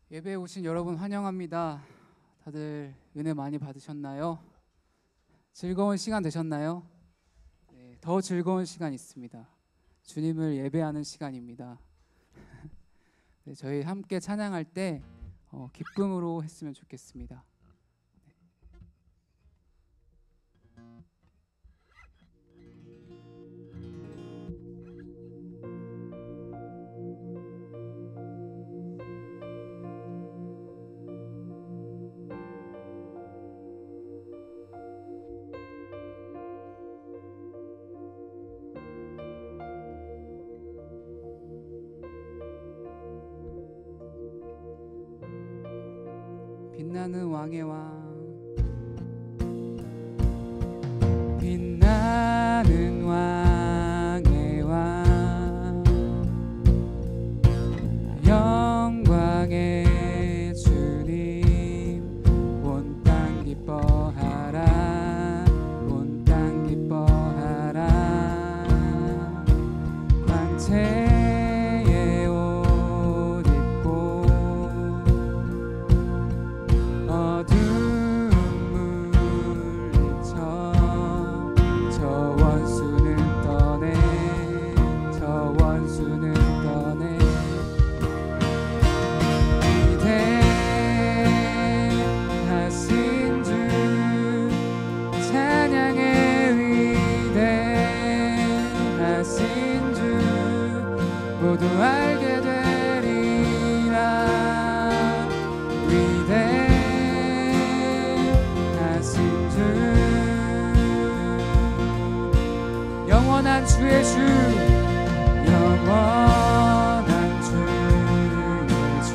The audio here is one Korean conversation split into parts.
예배에 오신 여러분 환영합니다. 다들 은혜 많이 받으셨나요? 즐거운 시간 되셨나요? 네, 더 즐거운 시간 있습니다. 주님을 예배하는 시간입니다. 네, 저희 함께 찬양할 때 기쁨으로 했으면 좋겠습니다. 빛나는 왕의 왕, 빛나는 왕의 왕, 영광의 주님, 온 땅 기뻐하라, 온 땅 기뻐하라. 광채의 옷 입고 어두운 물리쳐 저 원수는 떠내, 저 원수는 떠내. 위대하신 주, 찬양의 위대하신 주, 모두 알게 되리라. 위대하신 주, 영원한 주의 주, 영원한 주의 주,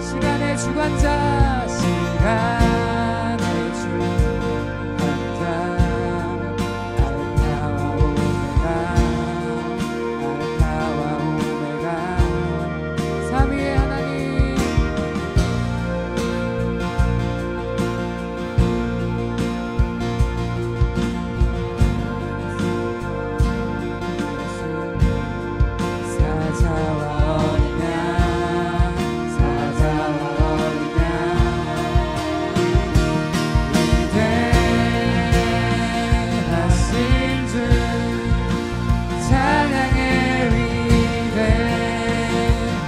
시간의 주관자, 시간의 주관자, 알파와 오메가, 알파와 오메가, 삼위의 하나님. 사자와 어린 양, 사자와 어린 양, 위대하신 주, 찬양의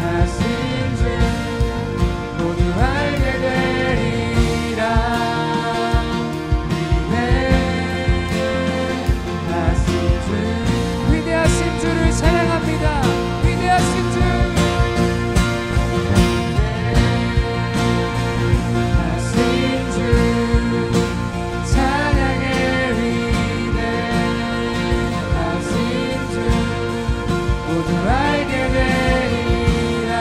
위대하신 주, 모두 알게 되리라. 위대하신 주, 위대하신 주를 찬양합니다. 위대하신 주, 위대하신 주, 찬양의 위대하신 주, 모두 알게 되리라.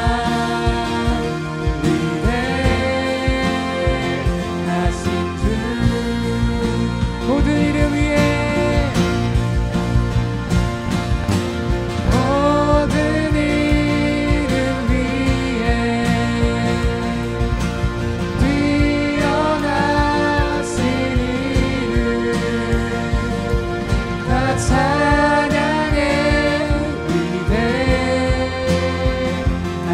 위대하신 주, 모든 이름 위에, 모든 이름 위에 뛰어나신 이름, 다 찬양의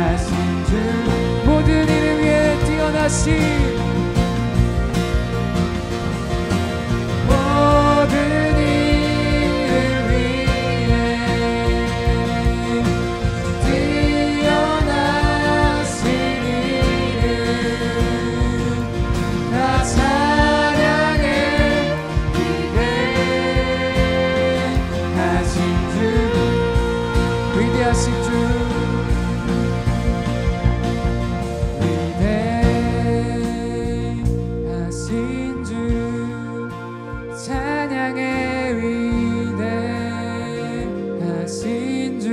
위대하신 주, 모든 이름 위에 뛰어나신, 모든 이름 위에 뛰어나신 이름, 다 찬양의 위대하신 주, 위대하신 주, 위대하신 주, 찬양의 위대하신 주,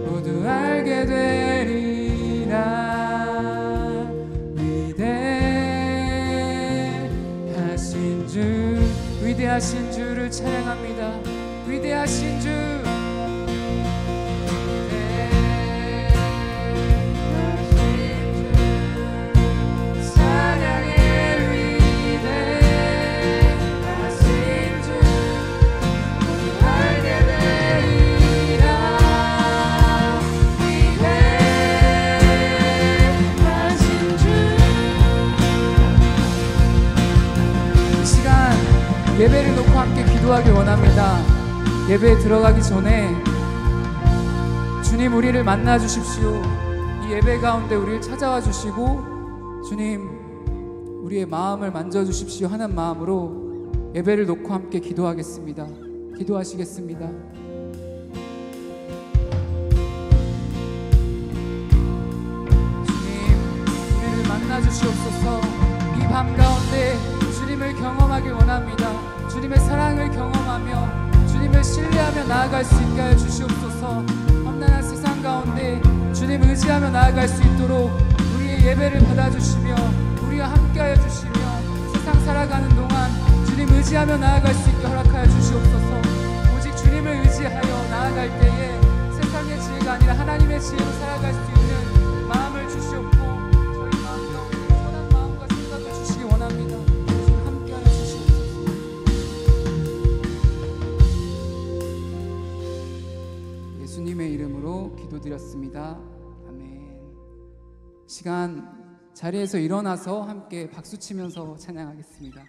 모두 알게 되리라. 위대하신 주, 위대하신 주를 찬양합니다. 위대하신 주, 찬양의 위대하신 주, 모두 알게 되리라. 위대하신 원합니다. 예배에 들어가기 전에 주님 우리를 만나 주십시오. 이 예배 가운데 우리를 찾아와 주시고 주님 우리의 마음을 만져 주십시오 하는 마음으로 예배를 놓고 함께 기도하겠습니다. 기도하시겠습니다. 주님 우리를 만나 주시옵소서. 이 밤 가운데 주님을 경험하길 원합니다. 주님의 사랑을 경험하며 주님을 신뢰하며 나아갈 수 있게 하여 주시옵소서. 험난한 세상 가운데 주님 의지하며 나아갈 수 있도록 우리의 예배를 받아주시며 우리와 함께하여 주시며 세상 살아가는 동안 주님 의지하며 나아갈 수 있게 허락하여 주시옵소서. 오직 주님을 의지하여 나아갈 때에 세상의 지혜가 아니라 하나님의 지혜로 살아갈 수 있는 마음을 주시옵고 저희 마음 가운데 선한 마음과 생각을 주시기 원합니다. 주님 함께하여 주시옵소서. 예수님의 이름으로 기도드렸습니다. 아멘. 시간 자리에서 일어나서 함께 박수치면서 찬양하겠습니다.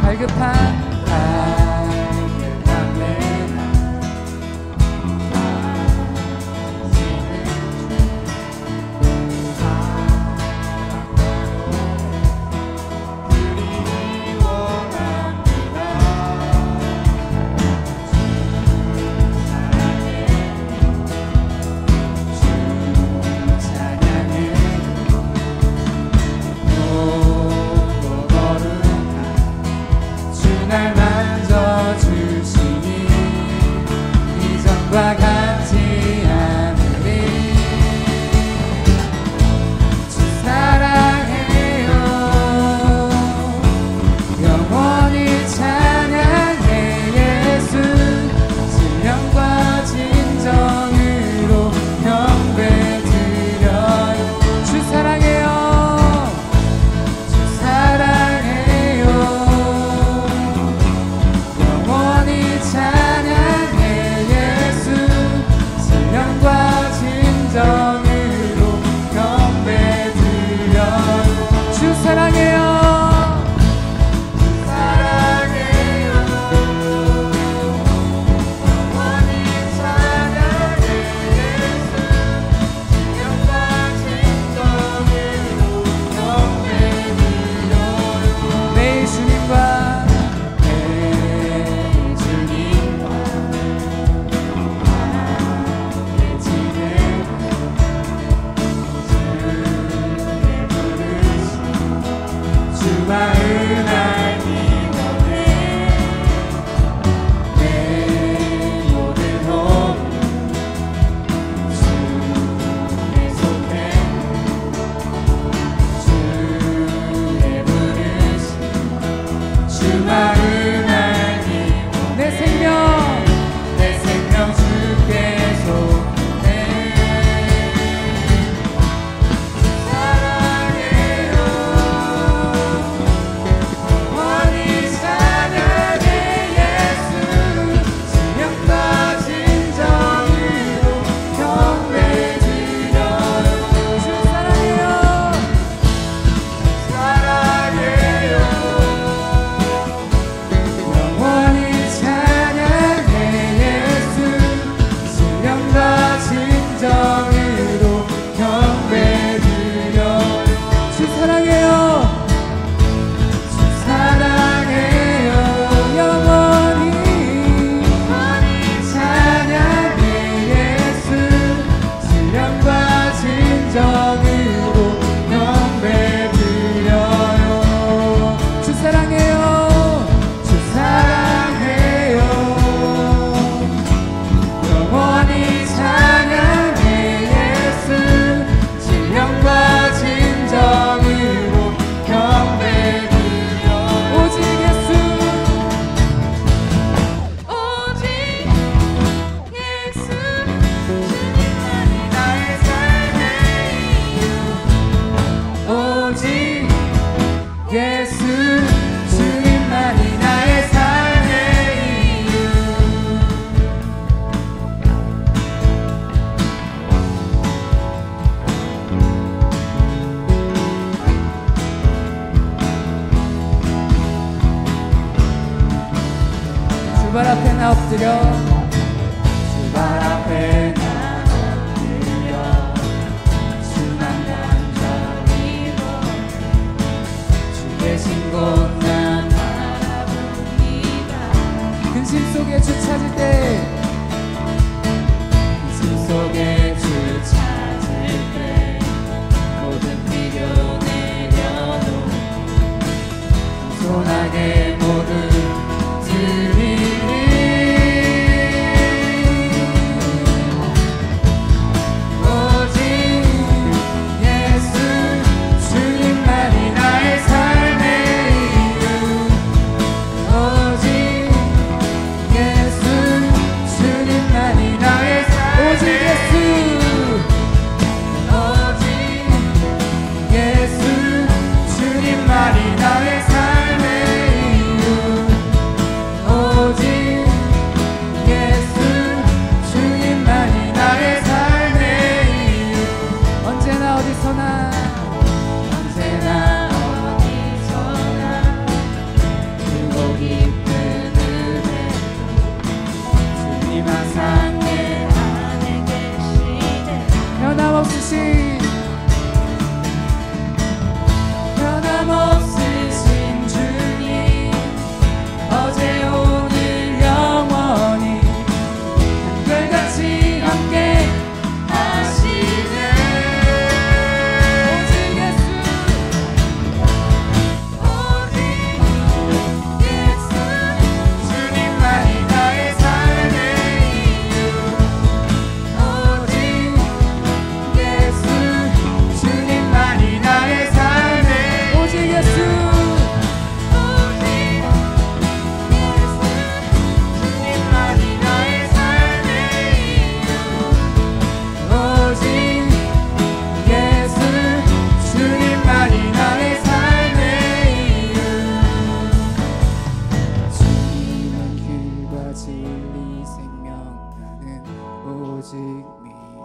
갈급한 오직 예수 주님만이 나의 삶의 이유. 주발 앞에 나 엎드려 주발 앞에 나 엎드려 주만 간절히 주 계신 곳 난 바라봅니다. 근심 속에 주 찾을 때 근심 속에 주 찾을 때 모든 필요 내려놓고 겸손하게 모든 드리니 변함없으신 주님 어제 오늘 영원히 한결같이 함께 하시네. 오직 예수 주님만이 나의 삶의 이유. 오직 예수 주님만이 나의 삶의 오직 예수 주님만이 나의 삶의 이유. 오직 예수 주님만이 나의 삶의 이유. 주님은 길과 진리 생명 나는 오직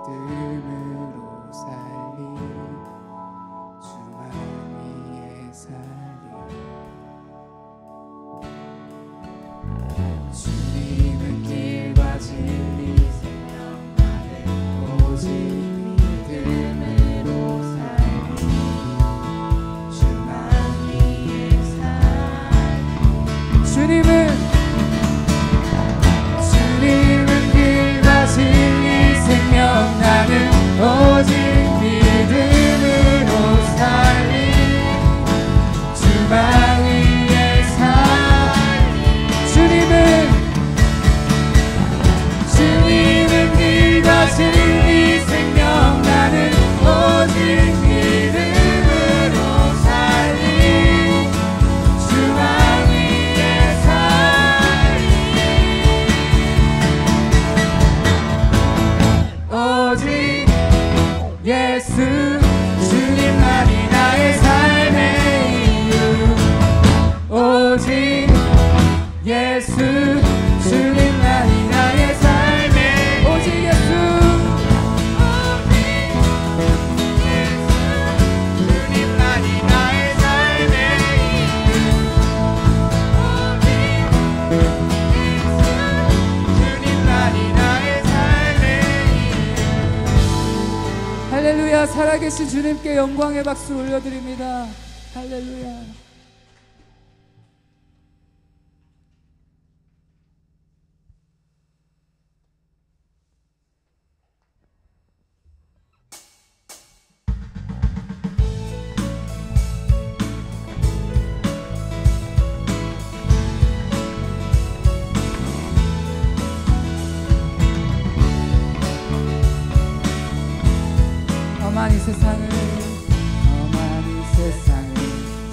믿음으로 살리 주만 위해 살리. 주님은 길과 진리 생명 나는 오직 믿음으로 살리 주만 위해 살리. 주님은 길과 진리 생명 나는 오직 믿음으로 살리 주만 위해 살리. 주님은 길과 진리 생명 나는 오직 믿음으로 살리 주만 위해 살리. 오직 예수 주님만이 나의 삶의 이유. 오직 예수 주님만이 나의 삶의 오직 예수 주님만이 나의 삶의 이유. 주님만이 나의 삶의 이유. 할렐루야. 살아계신 주님께 영광의 박수 올려드립니다. 할렐루야. 험한 이 세상을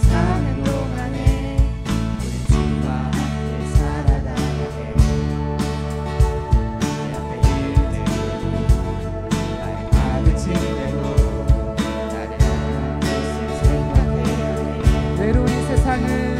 사는 세상을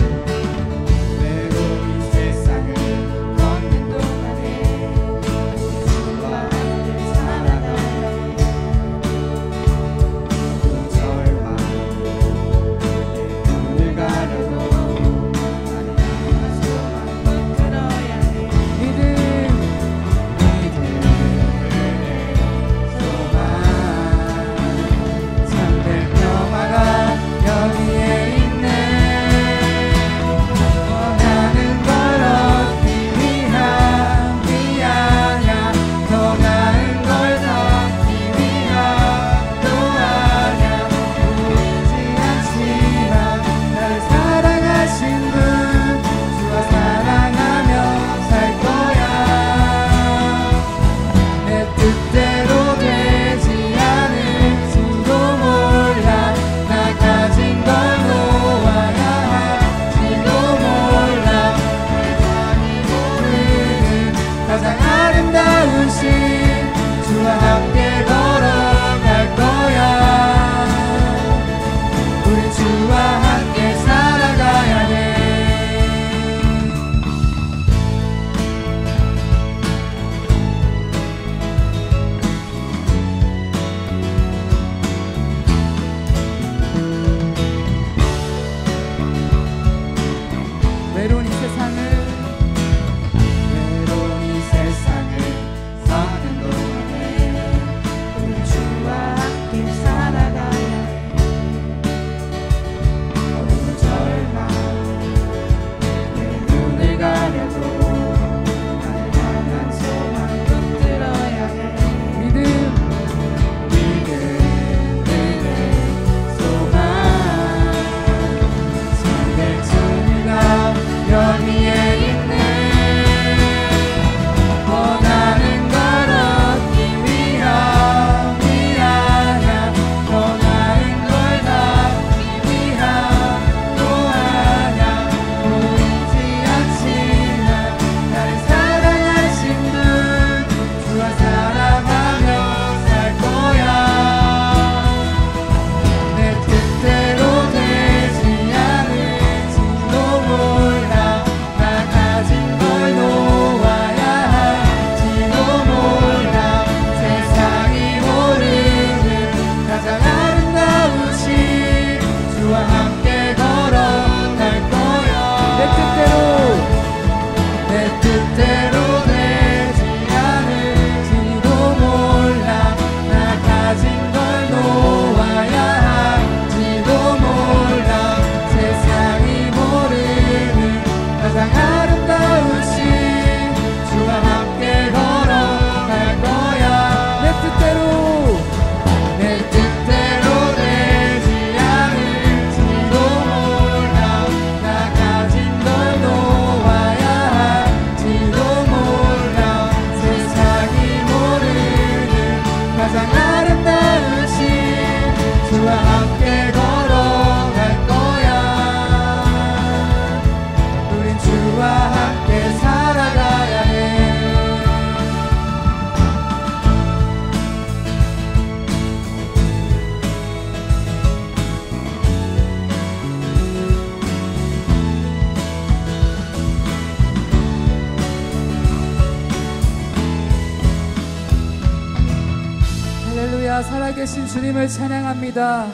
살아계신 주님을 찬양합니다.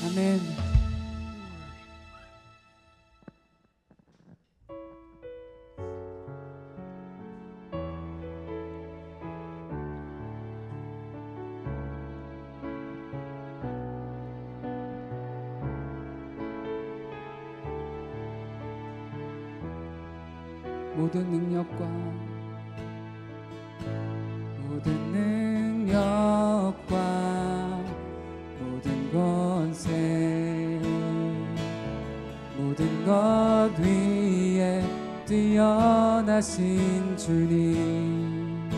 아멘. 모든 능력과 모든 권세 모든 것 위에 뛰어나신 주님,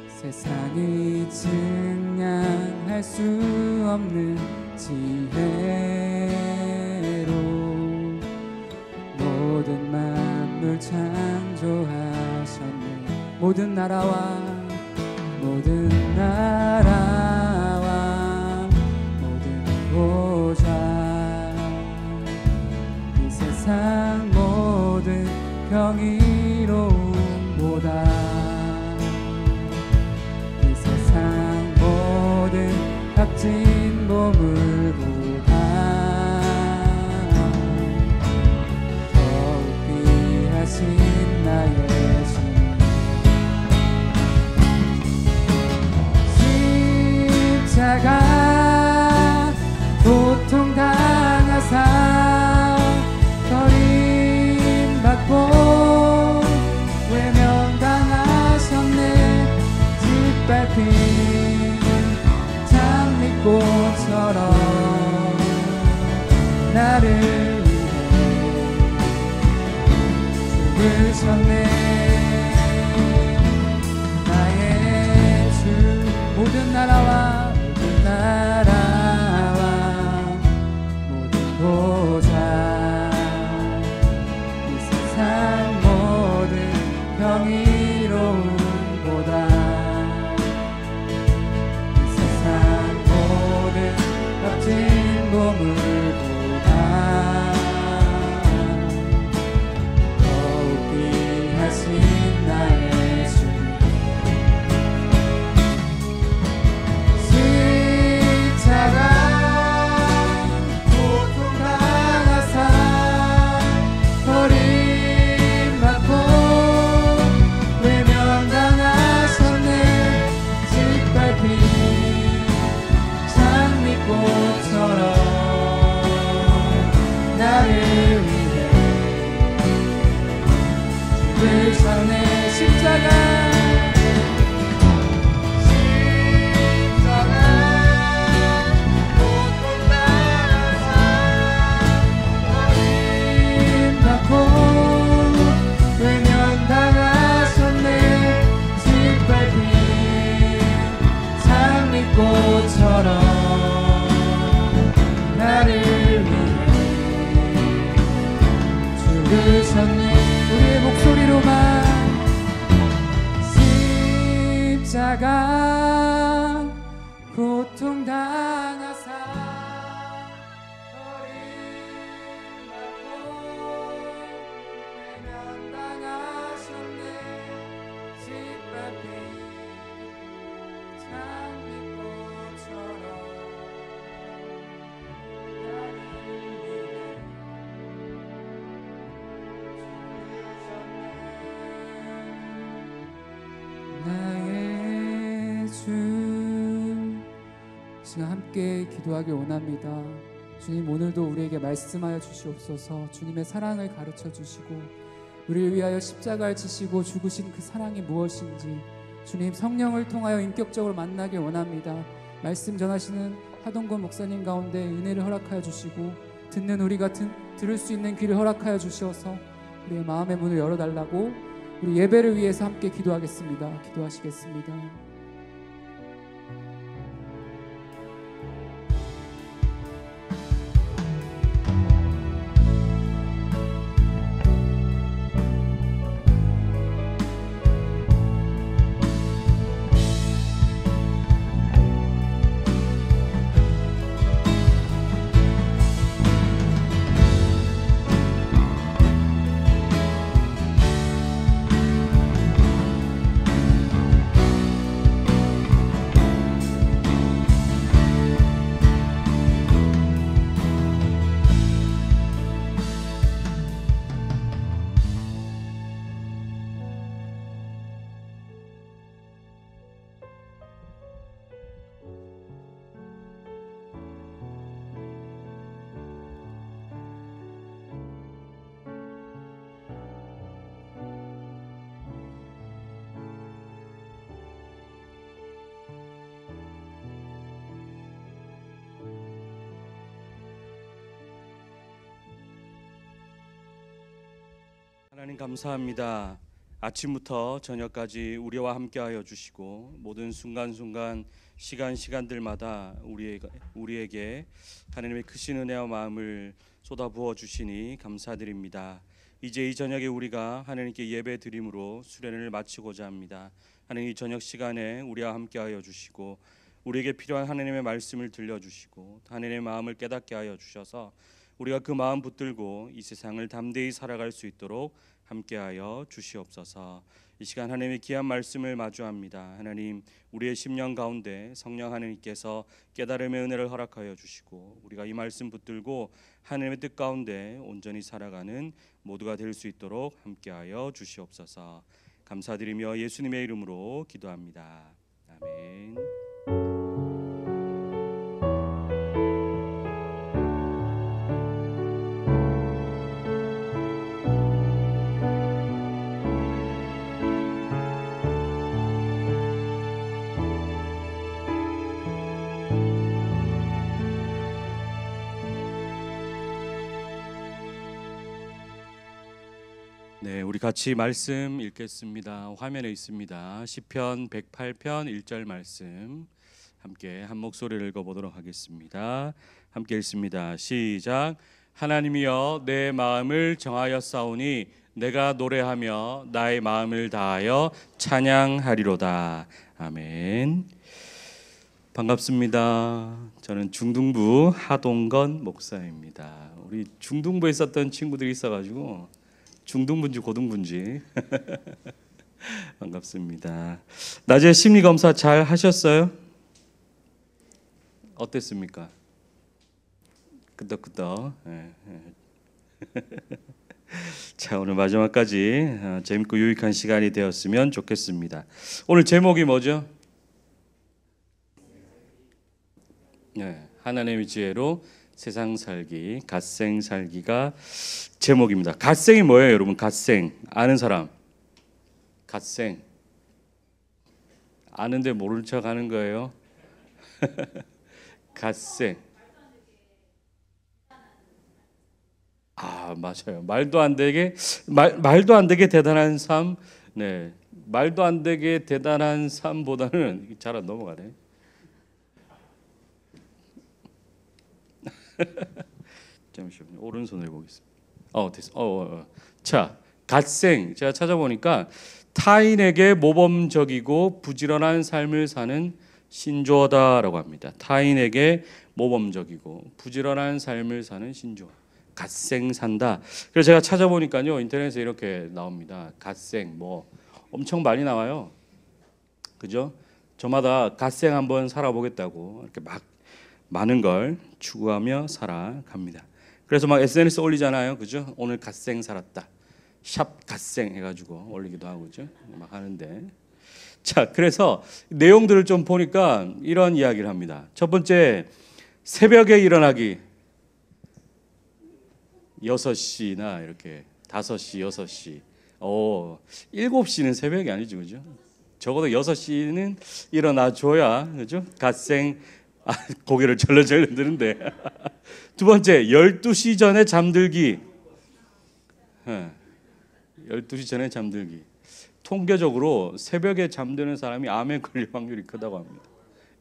세상이 증량할 수 없는 지혜로 모든 만물 창조하셨네. 모든 나라와 모든 보좌 나를 위해 죽으셨네. 나의 주 모든 나라와 모든 보좌 이 세상 모든 평이로운 보다 이 세상 모든 값진 보물보다 더욱 귀하신 나의 주 십자가 우리의 목소리로만 십자가 고통당하사 버림받고 외면당하셨네. 짓밟힌 장미꽃처럼 나의 주 시간 함께 기도하길 원합니다. 주님 오늘도 우리에게 말씀하여 주시옵소서. 주님의 사랑을 가르쳐 주시고 우리를 위하여 십자가를 지시고 죽으신 그 사랑이 무엇인지 주님 성령을 통하여 인격적으로 만나길 원합니다. 말씀 전하시는 하동건 목사님 가운데 은혜를 허락하여 주시고 듣는 우리가 들을 수 있는 귀를 허락하여 주셔서 우리의 마음의 문을 열어달라고 우리 예배를 위해서 함께 기도하겠습니다. 기도하시겠습니다. 하나님 감사합니다. 아침부터 저녁까지 우리와 함께하여 주시고 모든 순간순간 시간들마다 우리에게 하나님의 크신 은혜와 마음을 쏟아부어 주시니 감사드립니다. 이제 이 저녁에 우리가 하나님께 예배 드림으로 수련회를 마치고자 합니다. 하나님 이 저녁 시간에 우리와 함께하여 주시고 우리에게 필요한 하나님의 말씀을 들려주시고 하나님의 마음을 깨닫게 하여 주셔서 우리가 그 마음 붙들고 이 세상을 담대히 살아갈 수 있도록 함께하여 주시옵소서. 이 시간 하나님의 귀한 말씀을 마주합니다. 하나님 우리의 심령 가운데 성령 하나님께서 깨달음의 은혜를 허락하여 주시고 우리가 이 말씀 붙들고 하나님의 뜻 가운데 온전히 살아가는 모두가 될 수 있도록 함께하여 주시옵소서. 감사드리며 예수님의 이름으로 기도합니다. 아멘. 네, 우리 같이 말씀 읽겠습니다. 화면에 있습니다. 시편 108편 1절 말씀 함께 한 목소리를 읽어보도록 하겠습니다. 함께 읽습니다. 시작. 하나님이여 내 마음을 정하였사오니 내가 노래하며 나의 마음을 다하여 찬양하리로다. 아멘. 반갑습니다. 저는 중등부 하동건 목사입니다. 우리 중등부에 있었던 친구들이 있어가지고 중등부인지 고등부인지 반갑습니다. 낮에 심리 검사 잘 하셨어요? 어땠습니까? 끄덕끄덕. 자, 오늘 마지막까지 재밌고 유익한 시간이 되었으면 좋겠습니다. 오늘 제목이 뭐죠? 하나님의 지혜로 세상 살기, 갓생 살기가 제목입니다. 갓생이 뭐예요, 여러분? 갓생 아는 사람? 갓생 아는데 모른 척 하는 거예요? 갓생. 아, 맞아요. 말도 안 되게 대단한 삶. 네, 말도 안 되게 대단한 삶보다는 잘 안 넘어가네. 잠시만요. 오른손을 보겠습니다. 됐어. 자, 갓생. 제가 찾아보니까 타인에게 모범적이고 부지런한 삶을 사는 신조어다라고 합니다. 타인에게 모범적이고 부지런한 삶을 사는 신조어. 갓생 산다. 그래서 제가 찾아보니까요, 인터넷에 이렇게 나옵니다. 갓생 뭐 엄청 많이 나와요. 그죠? 저마다 갓생 한번 살아보겠다고 이렇게 막 많은 걸 추구하며 살아갑니다. 그래서 막 SNS 올리잖아요, 그죠? 오늘 갓생 살았다, 샵 갓생 해가지고 올리기도 하고, 그죠? 막 하는데, 자, 그래서 내용들을 좀 보니까 이런 이야기를 합니다. 첫 번째, 새벽에 일어나기 6시나 이렇게 5시, 6시, 7시는 새벽이 아니죠, 그죠? 적어도 6시는 일어나줘야, 그죠? 갓생. 고개를 절레절레 드는데. 두 번째, 12시 전에 잠들기. 12시 전에 잠들기. 통계적으로 새벽에 잠드는 사람이 암에 걸릴 확률이 크다고 합니다.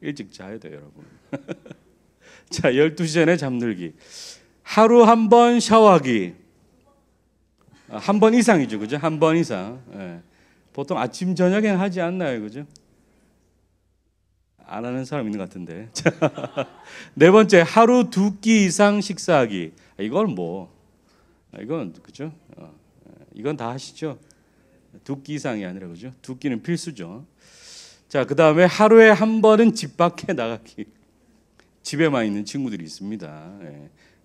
일찍 자야 돼요, 여러분. 자, 12시 전에 잠들기. 하루 한 번 샤워하기. 한 번 이상이죠, 그죠? 한 번 이상. 보통 아침 저녁에는 하지 않나요, 그죠? 안 하는 사람 있는 것 같은데. 네 번째, 하루 2끼 이상 식사하기. 이건 이건 그죠? 이건 다 하시죠. 2끼 이상이 아니라, 그죠? 2끼는 필수죠. 자, 그 다음에 하루에 한 번은 집 밖에 나가기. 집에만 있는 친구들이 있습니다.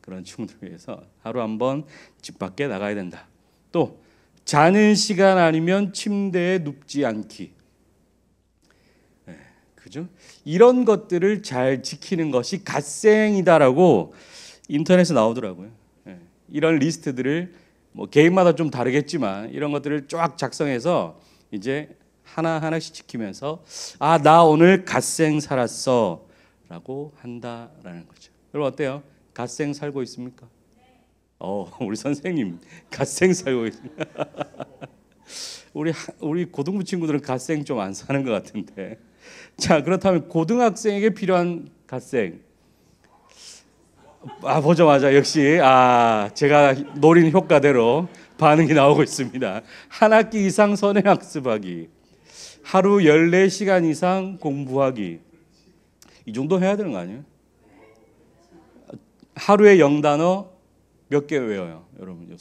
그런 친구들 위해서 하루 한 번 집 밖에 나가야 된다. 또 자는 시간 아니면 침대에 눕지 않기. 그죠? 이런 것들을 잘 지키는 것이 갓생이다라고 인터넷에 나오더라고요. 이런 리스트들을 뭐 개인마다 좀 다르겠지만 이런 것들을 쫙 작성해서 이제 하나하나씩 지키면서 나 오늘 갓생 살았어라고 한다라는 거죠. 여러분 어때요? 갓생 살고 있습니까? 우리 선생님 갓생 살고 있습니다. 우리 고등부 친구들은 갓생 좀 안 사는 것 같은데. 자, 그렇다면 고등학생에게 필요한 갓생. 보자마자 역시 제가 노린 효과대로 반응이 나오고 있습니다. 한 학기 이상 선행학습하기, 하루 14시간 이상 공부하기. 이 정도 해야 되는 거 아니에요? 하루에 영단어 몇 개 외워요, 여러분?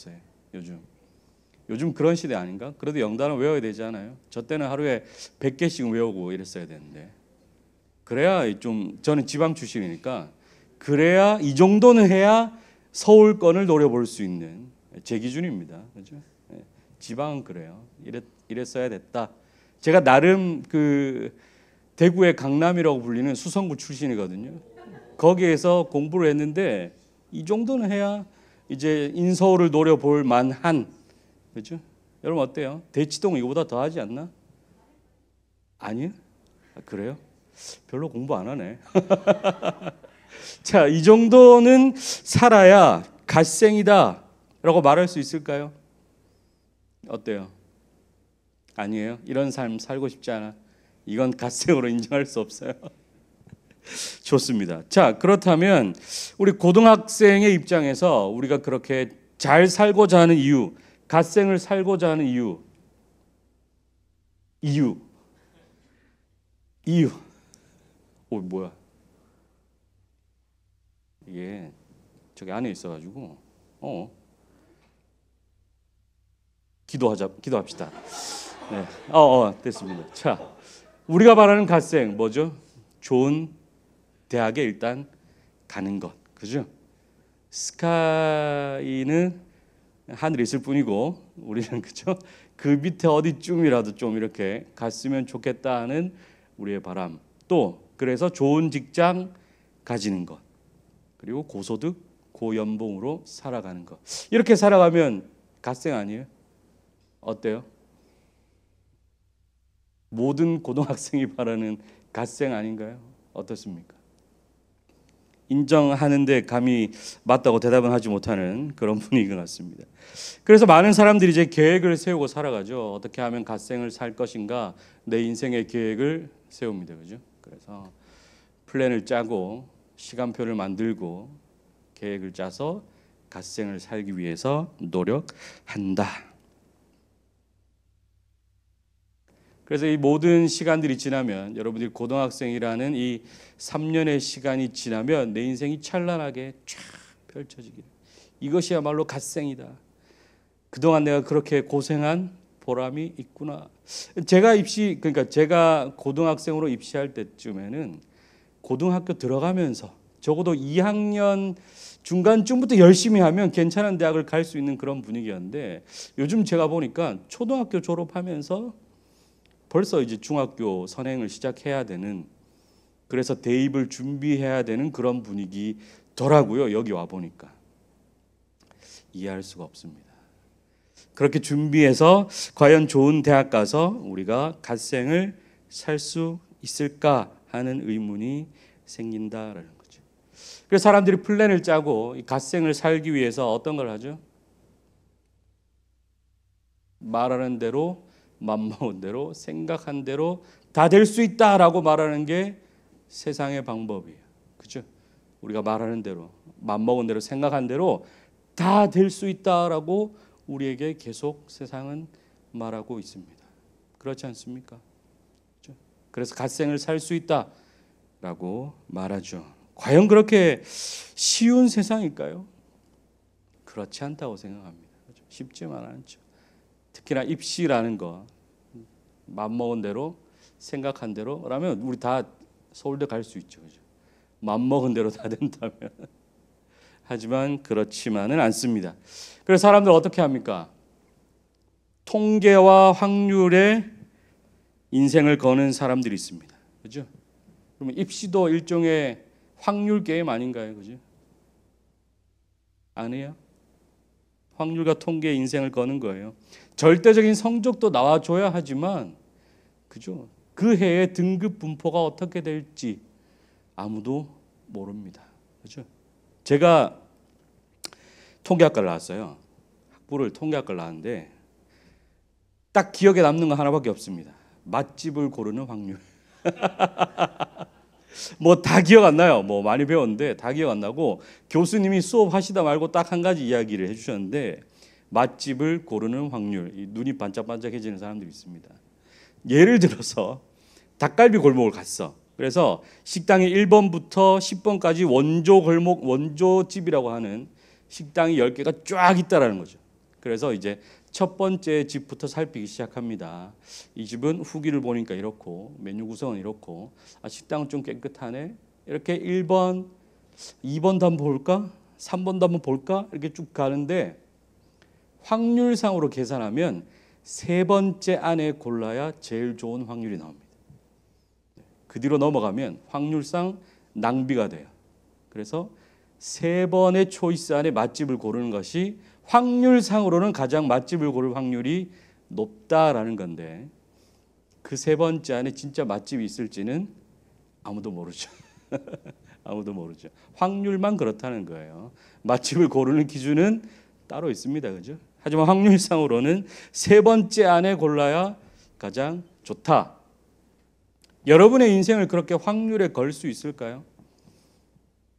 요즘 그런 시대 아닌가? 그래도 영단어 외워야 되지 않아요? 저 때는 하루에 100개씩 외우고 이랬어야 되는데. 그래야 좀, 저는 지방 출신이니까 그래야 이 정도는 해야 서울권을 노려볼 수 있는 제 기준입니다. 그렇죠? 지방은 그래요. 이랬어야 됐다. 제가 나름 그 대구의 강남이라고 불리는 수성구 출신이거든요. 거기에서 공부를 했는데 이 정도는 해야 이제 인서울을 노려볼 만한, 그렇죠? 여러분 어때요? 대치동 이거보다 더 하지 않나? 아니요? 그래요? 별로 공부 안 하네. 자, 이 정도는 살아야 갓생이다 라고 말할 수 있을까요? 어때요? 아니에요. 이런 삶 살고 싶지 않아. 이건 갓생으로 인정할 수 없어요. 좋습니다. 자, 그렇다면 우리 고등학생의 입장에서 우리가 그렇게 잘 살고자 하는 이유, 갓생을 살고자 하는 이유. 뭐야? 이게 저기 안에 있어가지고 기도합시다. 네, 됐습니다. 자, 우리가 말하는 갓생 뭐죠? 좋은 대학에 일단 가는 것, 그죠? 스카이는 하늘에 있을 뿐이고 우리는 그죠? 그 밑에 어디쯤이라도 좀 이렇게 갔으면 좋겠다 하는 우리의 바람. 또 그래서 좋은 직장 가지는 것. 그리고 고소득, 고연봉으로 살아가는 것. 이렇게 살아가면 갓생 아니에요? 어때요? 모든 고등학생이 바라는 갓생 아닌가요? 어떻습니까? 인정하는데 감히 맞다고 대답은 하지 못하는 그런 분위기 같습니다. 그래서 많은 사람들이 이제 계획을 세우고 살아가죠. 어떻게 하면 갓생을 살 것인가, 내 인생의 계획을 세웁니다. 그죠? 그래서 플랜을 짜고 시간표를 만들고 계획을 짜서 갓생을 살기 위해서 노력한다. 그래서 이 모든 시간들이 지나면, 여러분들이 고등학생이라는 이 3년의 시간이 지나면 내 인생이 찬란하게 쫙 펼쳐지기를. 이것이야말로 갓생이다. 그동안 내가 그렇게 고생한 보람이 있구나. 제가 고등학생으로 입시할 때쯤에는 고등학교 들어가면서 적어도 2학년 중간쯤부터 열심히 하면 괜찮은 대학을 갈 수 있는 그런 분위기였는데, 요즘 제가 보니까 초등학교 졸업하면서 벌써 이제 중학교 선행을 시작해야 되는, 그래서 대입을 준비해야 되는 그런 분위기더라고요. 여기 와 보니까 이해할 수가 없습니다. 그렇게 준비해서 과연 좋은 대학 가서 우리가 갓생을 살 수 있을까 하는 의문이 생긴다라는 거죠. 그래서 사람들이 플랜을 짜고 이 갓생을 살기 위해서 어떤 걸 하죠? 말하는 대로, 맘먹은 대로, 생각한 대로 다 될 수 있다라고 말하는 게 세상의 방법이에요. 그죠? 우리가 말하는 대로, 맘먹은 대로, 생각한 대로 다 될 수 있다라고 우리에게 계속 세상은 말하고 있습니다. 그렇지 않습니까? 그죠? 그래서 갓생을 살 수 있다라고 말하죠. 과연 그렇게 쉬운 세상일까요? 그렇지 않다고 생각합니다. 그죠? 쉽지만 않죠. 특히나 입시라는 거, 맘먹은 대로 생각한 대로라면 우리 다 서울대 갈 수 있죠. 그죠? 맘먹은 대로 다 된다면. 하지만 그렇지만은 않습니다. 그래서 사람들 어떻게 합니까? 통계와 확률에 인생을 거는 사람들이 있습니다. 그죠? 그러면 입시도 일종의 확률 게임 아닌가요? 그죠? 아니에요? 확률과 통계에 인생을 거는 거예요. 절대적인 성적도 나와줘야 하지만, 그죠? 그 해의 등급 분포가 어떻게 될지 아무도 모릅니다. 그죠? 제가 통계학과를 나왔어요. 학부를 통계학과를 나왔는데 딱 기억에 남는 거 하나밖에 없습니다. 맛집을 고르는 확률. 뭐 다 기억 안 나요. 뭐 많이 배웠는데 다 기억 안 나고, 교수님이 수업하시다 말고 딱 한 가지 이야기를 해주셨는데, 맛집을 고르는 확률. 눈이 반짝반짝해지는 사람들이 있습니다. 예를 들어서 닭갈비 골목을 갔어. 그래서 식당이 1번부터 10번까지 원조 골목, 원조집이라고 하는 식당이 10개가 쫙 있다라는 거죠. 그래서 이제 첫 번째 집부터 살피기 시작합니다. 이 집은 후기를 보니까 이렇고, 메뉴 구성은 이렇고, 식당은 좀 깨끗하네. 이렇게 1번, 2번도 한번 볼까? 3번도 한번 볼까? 이렇게 쭉 가는데, 확률상으로 계산하면 세 번째 안에 골라야 제일 좋은 확률이 나옵니다. 그 뒤로 넘어가면 확률상 낭비가 돼요. 그래서 세 번의 초이스 안에 맛집을 고르는 것이 확률상으로는 가장 맛집을 고를 확률이 높다라는 건데, 그 세 번째 안에 진짜 맛집이 있을지는 아무도 모르죠. 아무도 모르죠. 확률만 그렇다는 거예요. 맛집을 고르는 기준은 따로 있습니다. 그죠? 하지만 확률상으로는 세 번째 안에 골라야 가장 좋다. 여러분의 인생을 그렇게 확률에 걸 수 있을까요?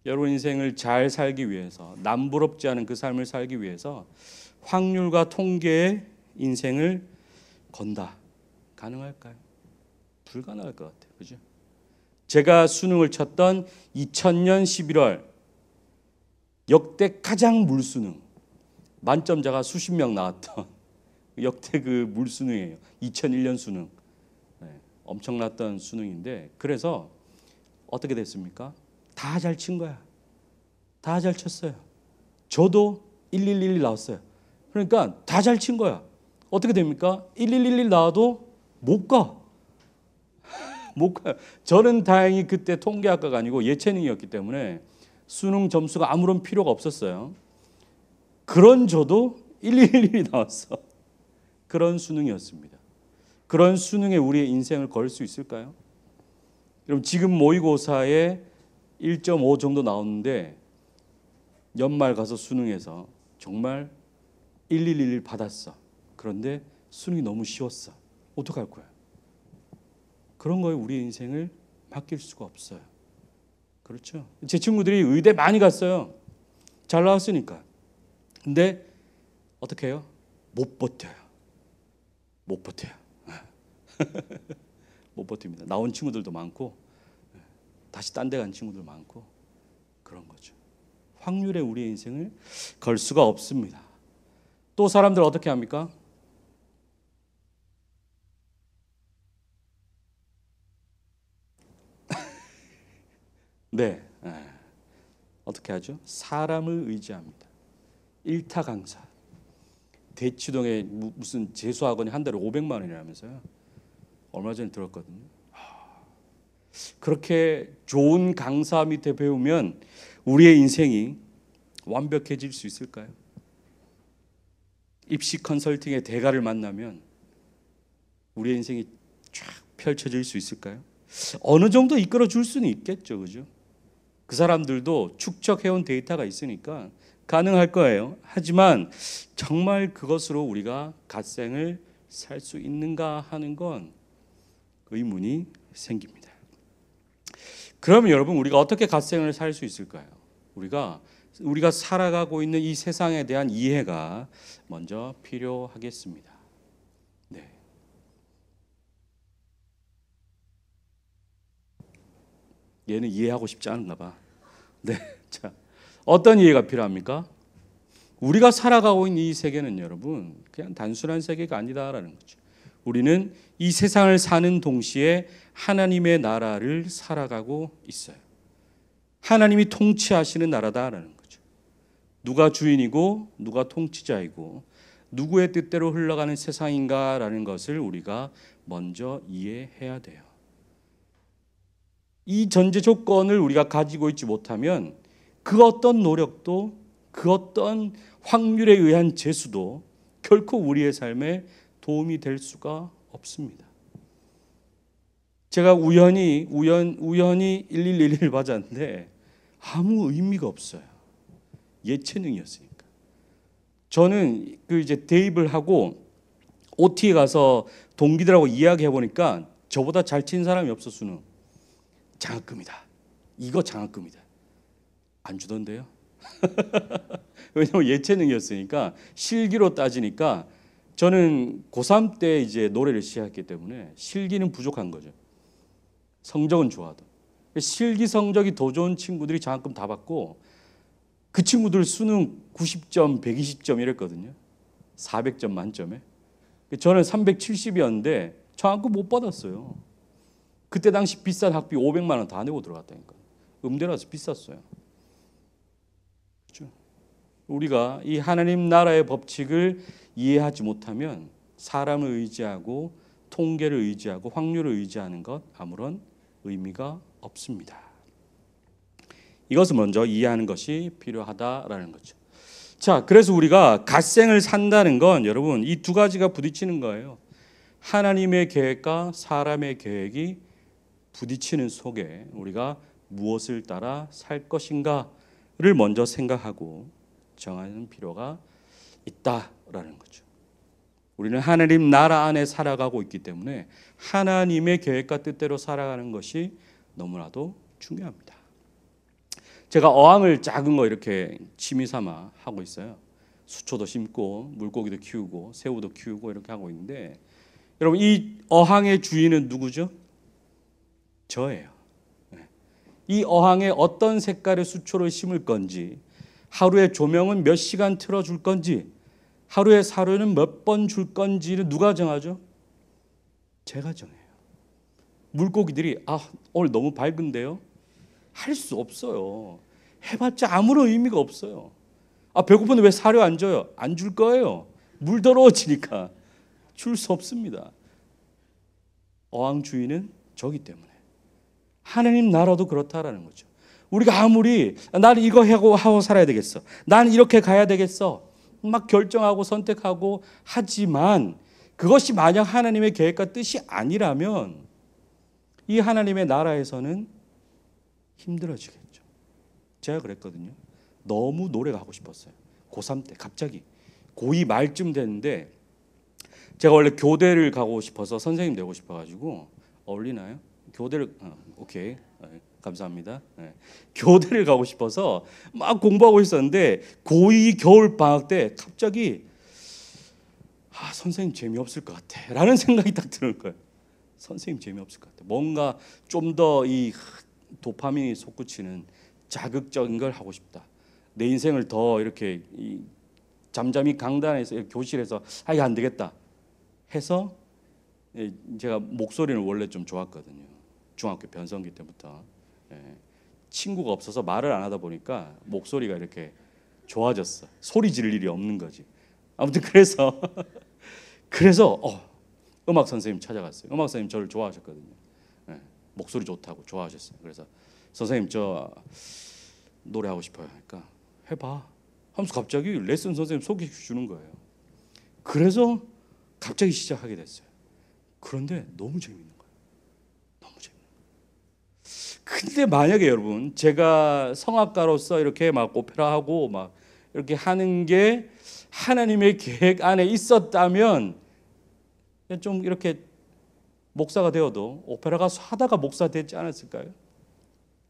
여러분 인생을 잘 살기 위해서, 남부럽지 않은 그 삶을 살기 위해서 확률과 통계의 인생을 건다. 가능할까요? 불가능할 것 같아요. 그죠? 제가 수능을 쳤던 2000년 11월 역대 가장 물수능, 만점자가 수십 명 나왔던 역대 그 물수능이에요. 2001년 수능. 네, 엄청났던 수능인데, 그래서 어떻게 됐습니까? 다 잘 친 거야. 다 잘 쳤어요. 저도 1111 나왔어요. 그러니까 다 잘 친 거야. 어떻게 됩니까? 1111 나와도 못 가. 못 가요. 저는 다행히 그때 통계학과가 아니고 예체능이었기 때문에 수능 점수가 아무런 필요가 없었어요. 그런 저도 1111이 나왔어. 그런 수능이었습니다. 그런 수능에 우리의 인생을 걸 수 있을까요? 여러분 지금 모의고사에 1.5 정도 나오는데 연말 가서 수능에서 정말 1111 받았어. 그런데 수능이 너무 쉬웠어. 어떡할 거야? 그런 거에 우리 인생을 맡길 수가 없어요. 그렇죠? 제 친구들이 의대 많이 갔어요. 잘 나왔으니까. 근데 어떻게 해요? 못 버텨요. 못 버텨요. 못 버팁니다. 나온 친구들도 많고 다시 딴 데 간 친구들 많고 그런 거죠. 확률에 우리의 인생을 걸 수가 없습니다. 또 사람들 어떻게 합니까? 네. 어떻게 하죠? 사람을 의지합니다. 일타강사. 대치동에 무슨 재수학원이 한 달에 500만 원이라면서요. 얼마 전에 들었거든요. 그렇게 좋은 강사 밑에 배우면 우리의 인생이 완벽해질 수 있을까요? 입시 컨설팅의 대가를 만나면 우리의 인생이 쫙 펼쳐질 수 있을까요? 어느 정도 이끌어 줄 수는 있겠죠. 그죠? 그 사람들도 축적해온 데이터가 있으니까 가능할 거예요. 하지만 정말 그것으로 우리가 갓생을 살 수 있는가 하는 건 의문이 생깁니다. 그러면 여러분 우리가 어떻게 갓생을 살 수 있을까요? 우리가 살아가고 있는 이 세상에 대한 이해가 먼저 필요하겠습니다. 네. 얘는 이해하고 싶지 않은가 봐. 네. 자, 어떤 이해가 필요합니까? 우리가 살아가고 있는 이 세계는 여러분 그냥 단순한 세계가 아니다라는 거죠. 우리는 이 세상을 사는 동시에 하나님의 나라를 살아가고 있어요. 하나님이 통치하시는 나라다라는 거죠. 누가 주인이고 누가 통치자이고 누구의 뜻대로 흘러가는 세상인가라는 것을 우리가 먼저 이해해야 돼요. 이 전제 조건을 우리가 가지고 있지 못하면 그 어떤 노력도 그 어떤 확률에 의한 재수도 결코 우리의 삶에 도움이 될 수가 없습니다. 제가 우연히 1111 받았는데 아무 의미가 없어요. 예체능이었으니까. 저는 이제 대입을 하고 OT에 가서 동기들하고 이야기해 보니까 저보다 잘 친 사람이 없어. 수능 장학금이다. 이거 장학금이다. 안 주던데요. 왜냐면 예체능이었으니까 실기로 따지니까 저는 고3 때 이제 노래를 시작했기 때문에 실기는 부족한 거죠. 성적은 좋아도. 실기 성적이 더 좋은 친구들이 장학금 다 받고 그 친구들 수능 90점, 120점 이랬거든요. 400점 만점에. 저는 370이었는데 장학금 못 받았어요. 그때 당시 비싼 학비 500만 원 다 내고 들어갔다니까. 음대라서 비쌌어요. 그렇죠? 우리가 이 하나님 나라의 법칙을 이해하지 못하면 사람을 의지하고 통계를 의지하고 확률을 의지하는 것 아무런 의미가 없습니다. 이것을 먼저 이해하는 것이 필요하다라는 거죠. 자, 그래서 우리가 갓생을 산다는 건 여러분 이 두 가지가 부딪히는 거예요. 하나님의 계획과 사람의 계획이 부딪히는 속에 우리가 무엇을 따라 살 것인가를 먼저 생각하고 정하는 필요가 있다라는 거죠. 우리는 하나님 나라 안에 살아가고 있기 때문에 하나님의 계획과 뜻대로 살아가는 것이 너무나도 중요합니다. 제가 어항을 작은 거 이렇게 취미 삼아 하고 있어요. 수초도 심고 물고기도 키우고 새우도 키우고 이렇게 하고 있는데, 여러분 이 어항의 주인은 누구죠? 저예요. 이 어항에 어떤 색깔의 수초를 심을 건지, 하루에 조명은 몇 시간 틀어줄 건지, 하루에 사료는 몇 번 줄 건지를 누가 정하죠? 제가 정해요. 물고기들이 오늘 너무 밝은데요? 할 수 없어요. 해봤자 아무런 의미가 없어요. 배고픈데 왜 사료 안 줘요? 안 줄 거예요. 물 더러워지니까 줄 수 없습니다. 어항 주인은 저기 때문에. 하나님 나라도 그렇다라는 거죠. 우리가 아무리 나는 이거 하고 살아야 되겠어, 나는 이렇게 가야 되겠어 막 결정하고 선택하고 하지만, 그것이 만약 하나님의 계획과 뜻이 아니라면 이 하나님의 나라에서는 힘들어지겠죠. 제가 그랬거든요. 너무 노래가 하고 싶었어요. 고3 때 갑자기 고2 말쯤 됐는데, 제가 원래 교대를 가고 싶어서 선생님 되고 싶어가지고. 어울리나요? 교대를 오케이. 감사합니다. 교대를 가고 싶어서 막 공부하고 있었는데, 고2 겨울 방학 때 갑자기 선생님 재미없을 것 같아 라는 생각이 딱 드는 거예요. 선생님 재미없을 것 같아. 뭔가 좀 더 이 도파민이 솟구치는 자극적인 걸 하고 싶다. 내 인생을 더 이렇게 잠잠히 강단에서 교실에서 이거 안 되겠다 해서, 제가 목소리는 원래 좀 좋았거든요. 중학교 변성기 때부터. 친구가 없어서 말을 안 하다 보니까 목소리가 이렇게 좋아졌어. 소리 지를 일이 없는 거지. 아무튼 그래서 음악 선생님 찾아갔어요. 음악 선생님 저를 좋아하셨거든요. 목소리 좋다고 좋아하셨어요. 그래서 선생님 저 노래하고 싶어요. 그러니까 해봐 하면서 갑자기 레슨 선생님 소개해 주는 거예요. 그래서 갑자기 시작하게 됐어요. 그런데 너무 재밌는 거예요. 너무 재밌는 거예요. 근데 만약에 여러분, 제가 성악가로서 이렇게 막 오페라하고 막 이렇게 하는 게 하나님의 계획 안에 있었다면, 좀 이렇게 목사가 되어도 오페라 가수 하다가 목사 되지 않았을까요?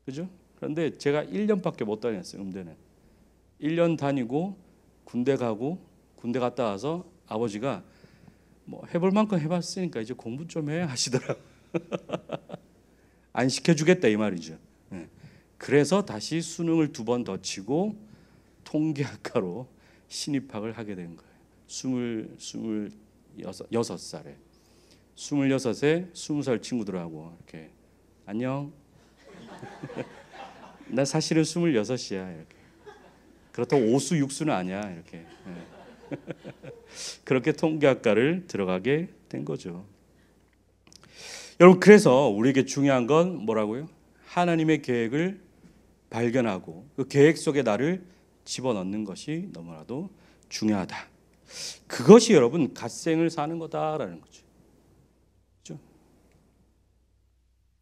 그죠? 그런데 제가 1년밖에 못 다녔어요. 음대는 1년 다니고 군대 가고, 군대 갔다 와서 아버지가 뭐 해볼 만큼 해봤으니까 이제 공부 좀 해 하시더라고요. 안 시켜주겠다 이 말이죠. 그래서 다시 수능을 2번 더 치고 통계학과로 신입학을 하게 된 거예요. 26살에 26에 20살 친구들하고 이렇게 안녕. 나 사실은 26이야 이렇게. 그렇다고 오수 육수는 아니야 이렇게. 그렇게 통계학과를 들어가게 된 거죠. 여러분, 그래서 우리에게 중요한 건 뭐라고요? 하나님의 계획을 발견하고 그 계획 속에 나를 집어넣는 것이 너무나도 중요하다. 그것이 여러분 갓생을 사는 거다라는 거죠. 그렇죠?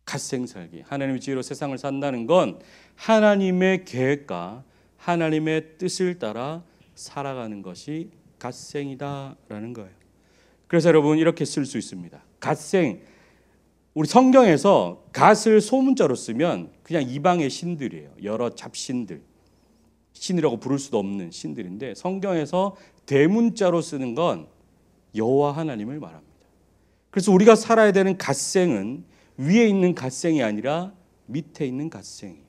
갓생 살기. 하나님의 지혜로 세상을 산다는 건 하나님의 계획과 하나님의 뜻을 따라 살아가는 것이 갓생이다라는 거예요. 그래서 여러분 이렇게 쓸 수 있습니다. 갓생. 우리 성경에서 갓을 소문자로 쓰면 그냥 이방의 신들이에요. 여러 잡신들. 신이라고 부를 수도 없는 신들인데, 성경에서 대문자로 쓰는 건 여호와 하나님을 말합니다. 그래서 우리가 살아야 되는 갓생은 위에 있는 갓생이 아니라 밑에 있는 갓생이에요.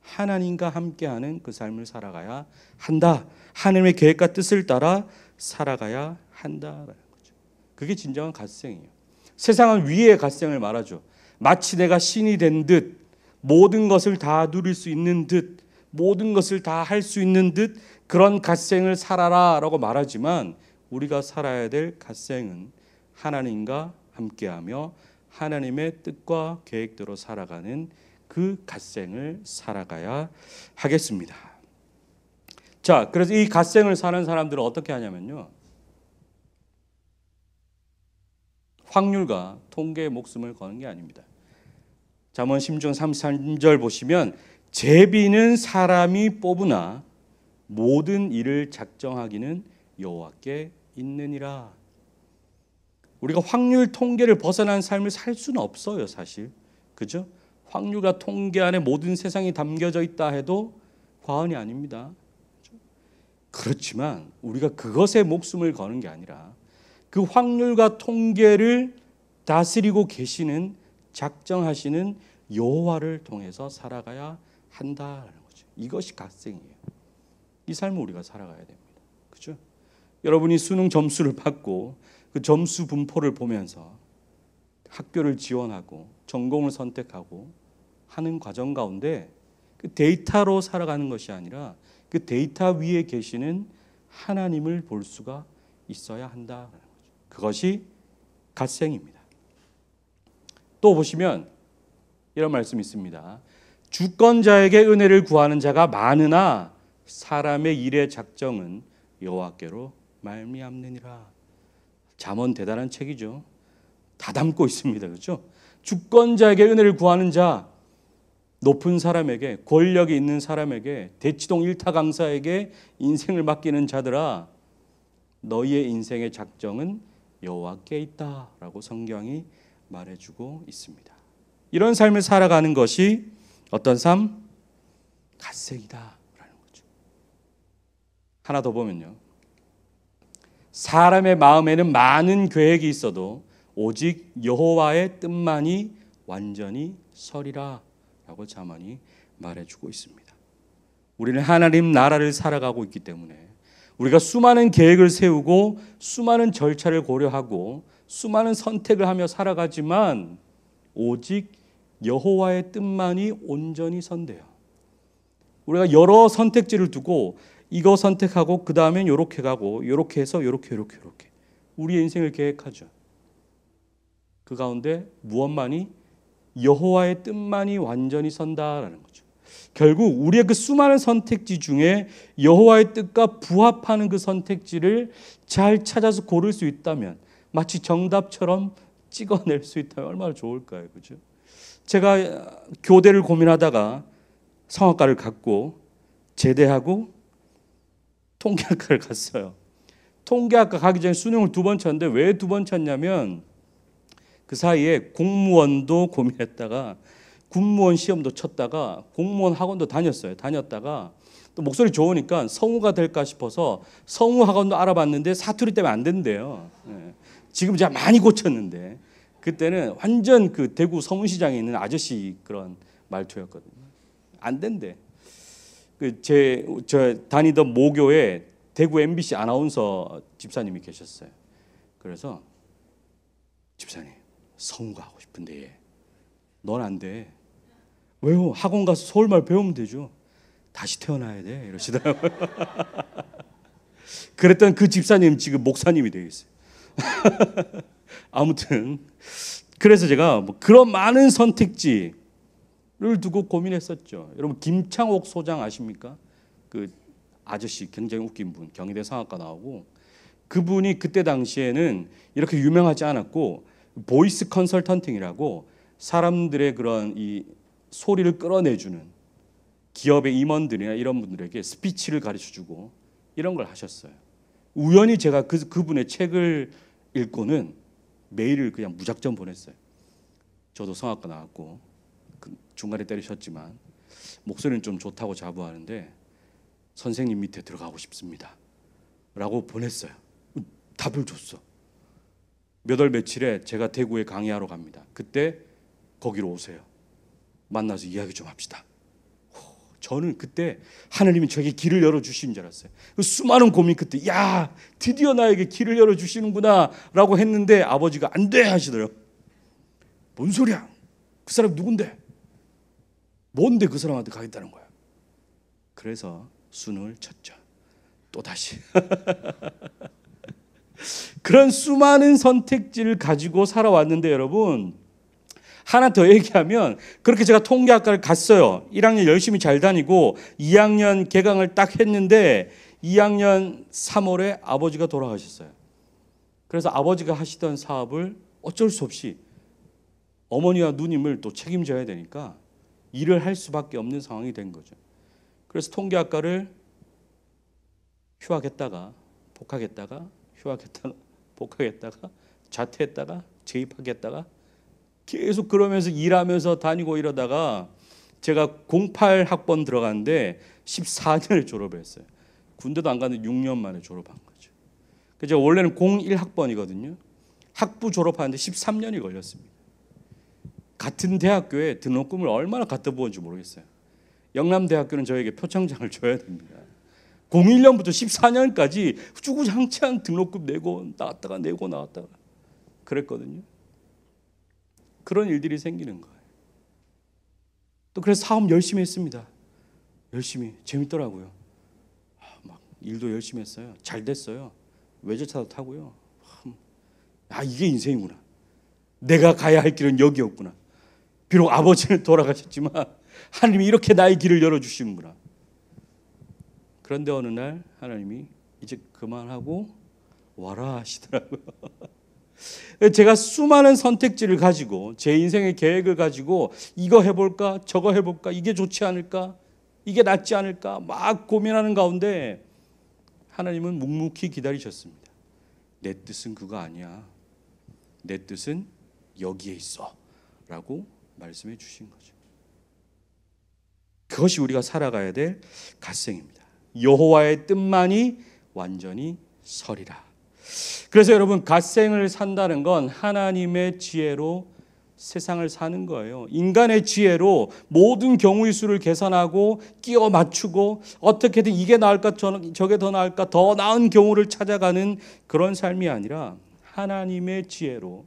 하나님과 함께하는 그 삶을 살아가야 한다. 하나님의 계획과 뜻을 따라 살아가야 한다라는 거죠. 그게 진정한 갓생이에요. 세상은 위의 갓생을 말하죠. 마치 내가 신이 된 듯, 모든 것을 다 누릴 수 있는 듯, 모든 것을 다 할 수 있는 듯 그런 갓생을 살아라라고 말하지만, 우리가 살아야 될 갓생은 하나님과 함께하며 하나님의 뜻과 계획대로 살아가는 그 갓생을 살아가야 하겠습니다. 자, 그래서 이 갓생을 사는 사람들은 어떻게 하냐면요, 확률과 통계에 목숨을 거는 게 아닙니다. 잠언 10장 33절 보시면, 제비는 사람이 뽑으나 모든 일을 작정하기는 여호와께 있느니라. 우리가 확률 통계를 벗어난 삶을 살 수는 없어요, 사실. 그죠? 확률과 통계 안에 모든 세상이 담겨져 있다 해도 과언이 아닙니다. 그렇지만 우리가 그것에 목숨을 거는 게 아니라 그 확률과 통계를 다스리고 계시는, 작정하시는 여호와를 통해서 살아가야 한다라는 거죠. 이것이 갓생이에요. 이 삶을 우리가 살아가야 됩니다. 그죠? 여러분이 수능 점수를 받고 그 점수 분포를 보면서 학교를 지원하고 전공을 선택하고 하는 과정 가운데 그 데이터로 살아가는 것이 아니라 그 데이터 위에 계시는 하나님을 볼 수가 있어야 한다라는 거죠. 그것이 갓생입니다. 또 보시면 이런 말씀이 있습니다. 주권자에게 은혜를 구하는 자가 많으나 사람의 일의 작정은 여호와께로 말미암느니라. 잠언 대단한 책이죠. 다 담고 있습니다. 그렇죠? 주권자에게 은혜를 구하는 자, 높은 사람에게, 권력이 있는 사람에게, 대치동 일타 강사에게 인생을 맡기는 자들아, 너희의 인생의 작정은 여호와께 있다라고 성경이 말해주고 있습니다. 이런 삶을 살아가는 것이 어떤 삶? 갓생이다라는 거죠. 하나 더 보면요. 사람의 마음에는 많은 계획이 있어도 오직 여호와의 뜻만이 완전히 서리라 라고 잠언이 말해주고 있습니다. 우리는 하나님 나라를 살아가고 있기 때문에 우리가 수많은 계획을 세우고 수많은 절차를 고려하고 수많은 선택을 하며 살아가지만 오직 여호와의 뜻만이 온전히 선대요. 우리가 여러 선택지를 두고 이거 선택하고 그 다음엔 이렇게 가고 이렇게 해서 이렇게 우리의 인생을 계획하죠. 그 가운데 무엇만이? 여호와의 뜻만이 완전히 선다라는 거죠. 결국 우리의 그 수많은 선택지 중에 여호와의 뜻과 부합하는 그 선택지를 잘 찾아서 고를 수 있다면, 마치 정답처럼 찍어낼 수 있다면 얼마나 좋을까요? 그죠? 제가 교대를 고민하다가 성악과를 갔고 제대하고 통계학과를 갔어요. 통계학과 가기 전에 수능을 2번 쳤는데 왜 2번 쳤냐면 그 사이에 공무원도 고민했다가 군무원 시험도 쳤다가 공무원 학원도 다녔어요. 다녔다가 또 목소리 좋으니까 성우가 될까 싶어서 성우 학원도 알아봤는데 사투리 때문에 안 된대요. 지금 제가 많이 고쳤는데 그때는 완전 그 대구 서문시장에 있는 아저씨 그런 말투였거든요. 안 된대. 저 다니던 모교에 대구 MBC 아나운서 집사님이 계셨어요. 그래서 집사님 성우가 하고 싶은데 넌 안 돼. 왜요? 학원 가서 서울말 배우면 되죠. 다시 태어나야 돼 이러시더라고요. 그랬던 그 집사님 지금 목사님이 되어 있어요. 아무튼 그래서 제가 뭐 그런 많은 선택지를 두고 고민했었죠. 여러분 김창옥 소장 아십니까? 그 아저씨 굉장히 웃긴 분, 경희대 성악과 나오고, 그분이 그때 당시에는 이렇게 유명하지 않았고 보이스 컨설턴팅이라고 사람들의 그런 이 소리를 끌어내주는 기업의 임원들이나 이런 분들에게 스피치를 가르쳐주고 이런 걸 하셨어요. 우연히 제가 그분의 책을 읽고는 메일을 그냥 무작정 보냈어요. 저도 성악과 나왔고 중간에 때리셨지만 목소리는 좀 좋다고 자부하는데 선생님 밑에 들어가고 싶습니다 라고 보냈어요. 답을 줬어. 몇 월 며칠에 제가 대구에 강의하러 갑니다. 그때 거기로 오세요. 만나서 이야기 좀 합시다. 저는 그때 하나님이 저에게 길을 열어주신 줄 알았어요. 그 수많은 고민 끝에 야 드디어 나에게 길을 열어주시는구나 라고 했는데 아버지가 안 돼 하시더라고요. 뭔 소리야? 그 사람 누군데? 뭔데 그 사람한테 가겠다는 거야? 그래서 수능을 쳤죠. 또다시. 그런 수많은 선택지를 가지고 살아왔는데 여러분, 하나 더 얘기하면 그렇게 제가 통계학과를 갔어요. 1학년 열심히 잘 다니고 2학년 개강을 딱 했는데 2학년 3월에 아버지가 돌아가셨어요. 그래서 아버지가 하시던 사업을 어쩔 수 없이 어머니와 누님을 또 책임져야 되니까 일을 할 수밖에 없는 상황이 된 거죠. 그래서 통계학과를 휴학했다가 복학했다가 휴학했다가 복학했다가 자퇴했다가 재입학했다가 계속 그러면서 일하면서 다니고 이러다가 제가 08학번 들어갔는데 14년에 졸업을 했어요. 군대도 안 갔는데 6년 만에 졸업한 거죠. 제가 원래는 01학번이거든요. 학부 졸업하는데 13년이 걸렸습니다. 같은 대학교에 등록금을 얼마나 갖다 부었는지 모르겠어요. 영남대학교는 저에게 표창장을 줘야 됩니다. 01년부터 14년까지 주구장창 등록금 내고 나왔다가 내고 나왔다가 그랬거든요. 그런 일들이 생기는 거예요. 또 그래서 사업 열심히 했습니다. 열심히 재밌더라고요. 막 일도 열심히 했어요. 잘 됐어요. 외제차도 타고요. 이게 인생이구나. 내가 가야 할 길은 여기였구나. 비록 아버지는 돌아가셨지만 하나님이 이렇게 나의 길을 열어주시는구나. 그런데 어느 날 하나님이 이제 그만하고 와라 하시더라고요. 제가 수많은 선택지를 가지고 제 인생의 계획을 가지고 이거 해볼까 저거 해볼까 이게 좋지 않을까 이게 낫지 않을까 막 고민하는 가운데 하나님은 묵묵히 기다리셨습니다. 내 뜻은 그거 아니야. 내 뜻은 여기에 있어 라고 말씀해 주신 거죠. 그것이 우리가 살아가야 될 갓생입니다. 여호와의 뜻만이 완전히 서리라. 그래서 여러분 갓생을 산다는 건 하나님의 지혜로 세상을 사는 거예요. 인간의 지혜로 모든 경우의 수를 계산하고 끼워 맞추고 어떻게든 이게 나을까 저게 더 나을까 더 나은 경우를 찾아가는 그런 삶이 아니라 하나님의 지혜로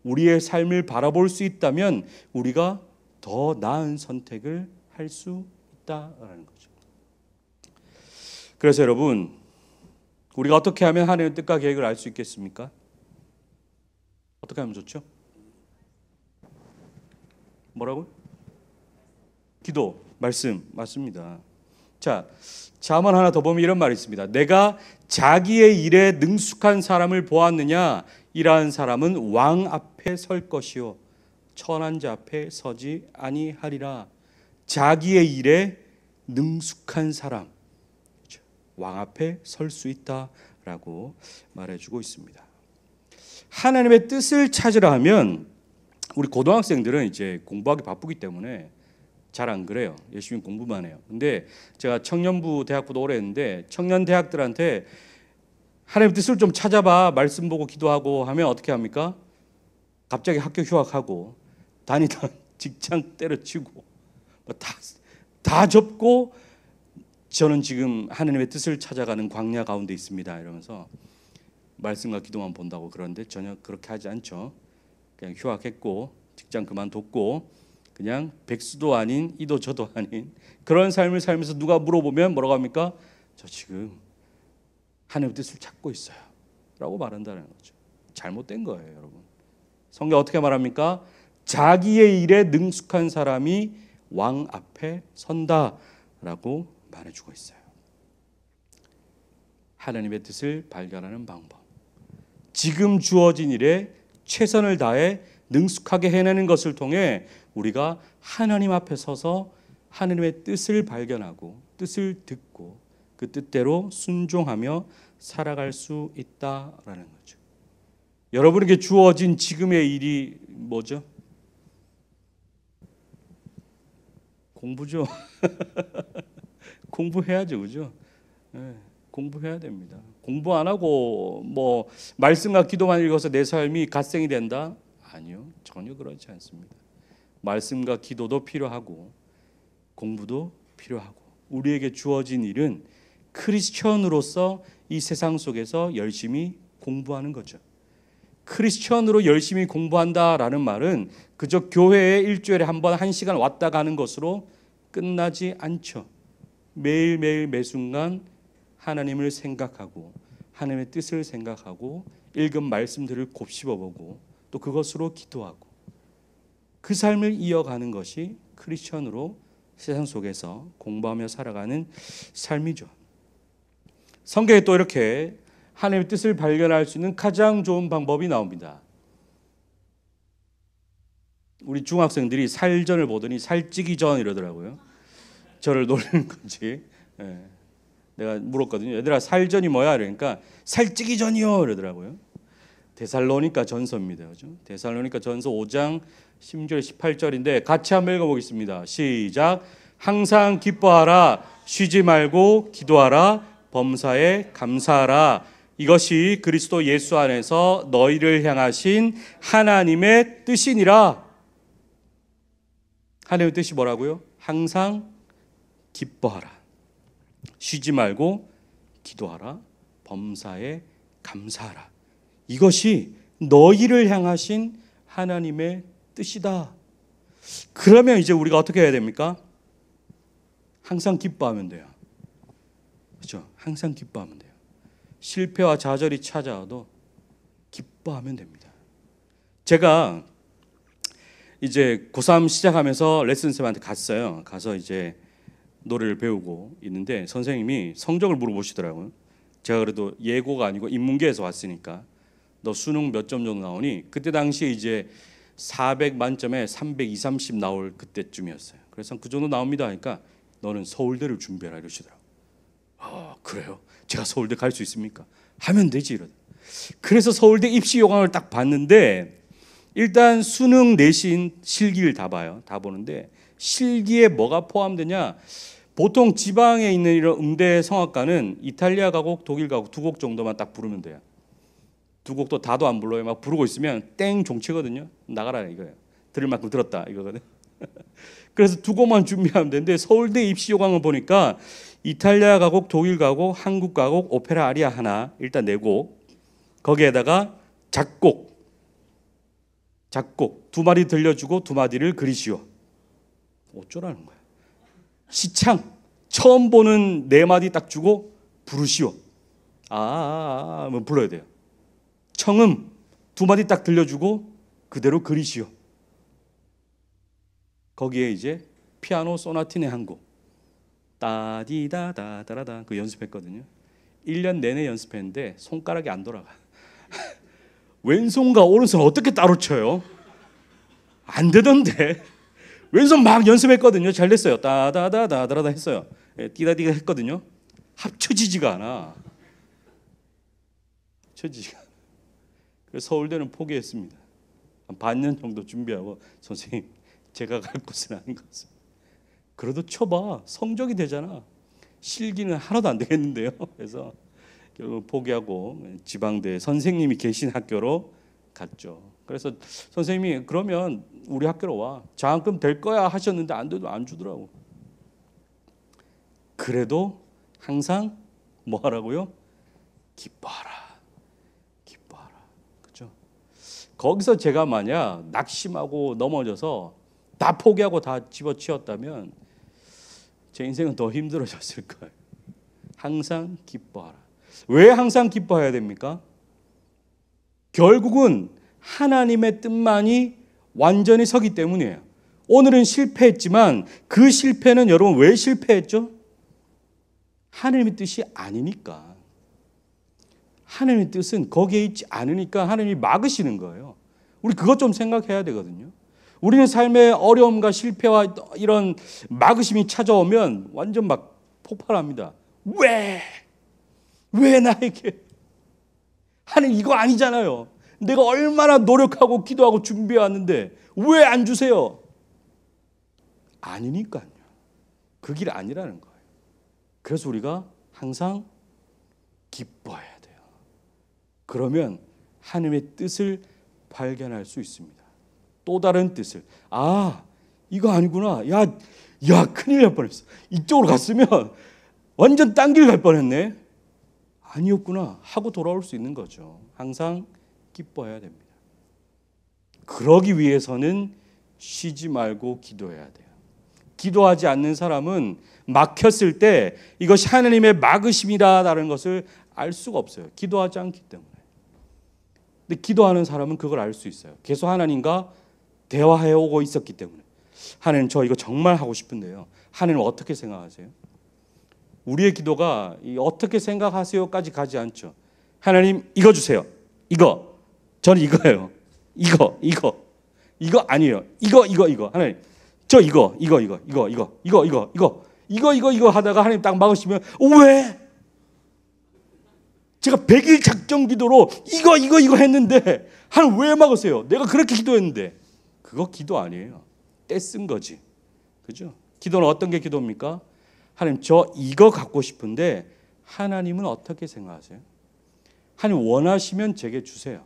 우리의 삶을 바라볼 수 있다면 우리가 더 나은 선택을 할 수 있다라는 거죠. 그래서 여러분 우리가 어떻게 하면 하나님의 뜻과 계획을 알 수 있겠습니까? 어떻게 하면 좋죠? 뭐라고요? 기도, 말씀, 맞습니다. 자, 잠언 하나 더 보면 이런 말이 있습니다. 내가 자기의 일에 능숙한 사람을 보았느냐? 이러한 사람은 왕 앞에 설 것이요 천한 자 앞에 서지 아니하리라. 자기의 일에 능숙한 사람, 왕 앞에 설 수 있다라고 말해주고 있습니다. 하나님의 뜻을 찾으라 하면 우리 고등학생들은 이제 공부하기 바쁘기 때문에 잘 안 그래요. 열심히 공부만 해요. 근데 제가 청년부 대학부도 오래 했는데 청년 대학들한테 하나님의 뜻을 좀 찾아봐 말씀 보고 기도하고 하면 어떻게 합니까? 갑자기 학교 휴학하고 다니던 직장 때려치고 다 접고 저는 지금 하나님의 뜻을 찾아가는 광야 가운데 있습니다 이러면서 말씀과 기도만 본다고. 그런데 전혀 그렇게 하지 않죠. 그냥 휴학했고 직장 그만뒀고 그냥 백수도 아닌 이도 저도 아닌 그런 삶을 살면서 누가 물어보면 뭐라고 합니까? 저 지금 하나님의 뜻을 찾고 있어요 라고 말한다는 거죠. 잘못된 거예요 여러분. 성경 어떻게 말합니까? 자기의 일에 능숙한 사람이 왕 앞에 선다라고 말해주고 있어요. 하나님의 뜻을 발견하는 방법, 지금 주어진 일에 최선을 다해 능숙하게 해내는 것을 통해 우리가 하나님 앞에 서서 하나님의 뜻을 발견하고 뜻을 듣고 그 뜻대로 순종하며 살아갈 수 있다라는 거죠. 여러분에게 주어진 지금의 일이 뭐죠? 공부죠. 공부해야죠, 그죠? 네, 공부해야 됩니다. 공부 안 하고 뭐 말씀과 기도만 읽어서 내 삶이 갓생이 된다? 아니요, 전혀 그렇지 않습니다. 말씀과 기도도 필요하고 공부도 필요하고 우리에게 주어진 일은 크리스천으로서 이 세상 속에서 열심히 공부하는 거죠. 크리스천으로 열심히 공부한다라는 말은 그저 교회에 일주일에 한 번 1시간 왔다 가는 것으로 끝나지 않죠. 매일매일 매순간 하나님을 생각하고 하나님의 뜻을 생각하고 읽은 말씀들을 곱씹어보고 또 그것으로 기도하고 그 삶을 이어가는 것이 크리스천으로 세상 속에서 공부하며 살아가는 삶이죠. 성경에 또 이렇게 하나님의 뜻을 발견할 수 있는 가장 좋은 방법이 나옵니다. 우리 중학생들이 살전을 보더니 살찌기 전 이러더라고요. 저를 놀리는 건지. 예. 내가 물었거든요. 얘들아 살전이 뭐야? 그러니까 살찌기 전이요 그러더라고요. 데살로니가 전서입니다. 그죠? 데살로니가 전서 5장 10절 18절인데 같이 한번 읽어보겠습니다. 시작. 항상 기뻐하라. 쉬지 말고 기도하라. 범사에 감사하라. 이것이 그리스도 예수 안에서 너희를 향하신 하나님의 뜻이니라. 하나님의 뜻이 뭐라고요? 항상 기뻐하라. 쉬지 말고 기도하라. 범사에 감사하라. 이것이 너희를 향하신 하나님의 뜻이다. 그러면 이제 우리가 어떻게 해야 됩니까? 항상 기뻐하면 돼요. 그렇죠? 항상 기뻐하면 돼요. 실패와 좌절이 찾아와도 기뻐하면 됩니다. 제가 이제 고3 시작하면서 레슨쌤한테 갔어요. 가서 이제 노래를 배우고 있는데 선생님이 성적을 물어보시더라고요. 제가 그래도 예고가 아니고 인문계에서 왔으니까 너 수능 몇 점 정도 나오니? 그때 당시에 이제 400 만점에 320, 30 나올 그때쯤이었어요. 그래서 그 정도 나옵니다 하니까 너는 서울대를 준비해라 이러시더라고요. 아 그래요? 제가 서울대 갈 수 있습니까? 하면 되지 이러더라고요. 그래서 서울대 입시 요강을 딱 봤는데 일단 수능 내신 실기를 다 봐요. 다 보는데 실기에 뭐가 포함되냐? 보통 지방에 있는 이런 음대 성악가는 이탈리아 가곡, 독일 가곡 두 곡 정도만 딱 부르면 돼요. 두 곡도 다도 안 불러요. 막 부르고 있으면 땡 종치거든요. 나가라 이거예요. 들을 만큼 들었다 이거거든. 그래서 두 곡만 준비하면 되는데 서울대 입시 요강을 보니까 이탈리아 가곡, 독일 가곡, 한국 가곡, 오페라 아리아 하나 일단 네 곡. 거기에다가 작곡 두 마디 들려주고 두 마디를 그리시오. 어쩌라는 거야. 시창 처음 보는 네 마디 딱 주고 부르시오. 뭐 불러야 돼요. 청음 두 마디 딱 들려주고 그대로 그리시오. 거기에 이제 피아노 소나티네 한 곡 따디다다다라다 그 연습했거든요. 1년 내내 연습했는데 손가락이 안 돌아가. 왼손과 오른손 어떻게 따로 쳐요? 안 되던데. 왼손 막 연습했거든요. 잘 됐어요. 따다다다다라다 했어요. 띠다디가 했거든요. 합쳐지지가 않아. 합쳐지지가 않아. 그래서 서울대는 포기했습니다. 한 반년 정도 준비하고 선생님 제가 갈 곳은 아닌 것 같습니다. 그래도 쳐봐. 성적이 되잖아. 실기는 하나도 안 되겠는데요. 그래서 결국 포기하고 지방대 선생님이 계신 학교로 갔죠. 그래서 선생님이 그러면 우리 학교로 와. 장학금 될 거야 하셨는데 안 돼도 안 주더라고. 그래도 항상 뭐 하라고요? 기뻐하라. 기뻐하라. 그렇죠? 거기서 제가 만약 낙심하고 넘어져서 다 포기하고 다 집어치웠다면 제 인생은 더 힘들어졌을 거예요. 항상 기뻐하라. 왜 항상 기뻐해야 됩니까? 결국은 하나님의 뜻만이 완전히 서기 때문이에요. 오늘은 실패했지만 그 실패는 여러분 왜 실패했죠? 하나님의 뜻이 아니니까. 하나님의 뜻은 거기에 있지 않으니까 하나님이 막으시는 거예요. 우리 그것 좀 생각해야 되거든요. 우리는 삶의 어려움과 실패와 이런 막으심이 찾아오면 완전 막 폭발합니다. 왜 나에게? 하나님 이거 아니잖아요. 내가 얼마나 노력하고 기도하고 준비해 왔는데 왜 안 주세요? 아니니까요. 그 길 아니라는 거예요. 그래서 우리가 항상 기뻐해야 돼요. 그러면 하나님의 뜻을 발견할 수 있습니다. 또 다른 뜻을. 이거 아니구나. 야 큰일 날 뻔했어. 이쪽으로 갔으면 완전 딴 길 갈 뻔했네. 아니었구나 하고 돌아올 수 있는 거죠. 항상 기뻐해야 됩니다. 그러기 위해서는 쉬지 말고 기도해야 돼요. 기도하지 않는 사람은 막혔을 때 이것이 하나님의 막으심이다라는 것을 알 수가 없어요. 기도하지 않기 때문에. 근데 기도하는 사람은 그걸 알 수 있어요. 계속 하나님과 대화해 오고 있었기 때문에. 하나님 저 이거 정말 하고 싶은데요. 하나님 어떻게 생각하세요? 우리의 기도가 어떻게 생각하세요까지 가지 않죠. 하나님 이거 주세요. 이거. 저는 이거예요. 이거 아니에요. 이거. 하나님 저 이거 하다가 하나님 딱 막으시면 왜? 제가 100일 작정 기도로 이거 했는데 하나님 왜 막으세요? 내가 그렇게 기도했는데. 그거 기도 아니에요. 떼쓴 거지. 그죠? 기도는 어떤 게 기도입니까? 하나님 저 이거 갖고 싶은데 하나님은 어떻게 생각하세요? 하나님 원하시면 제게 주세요.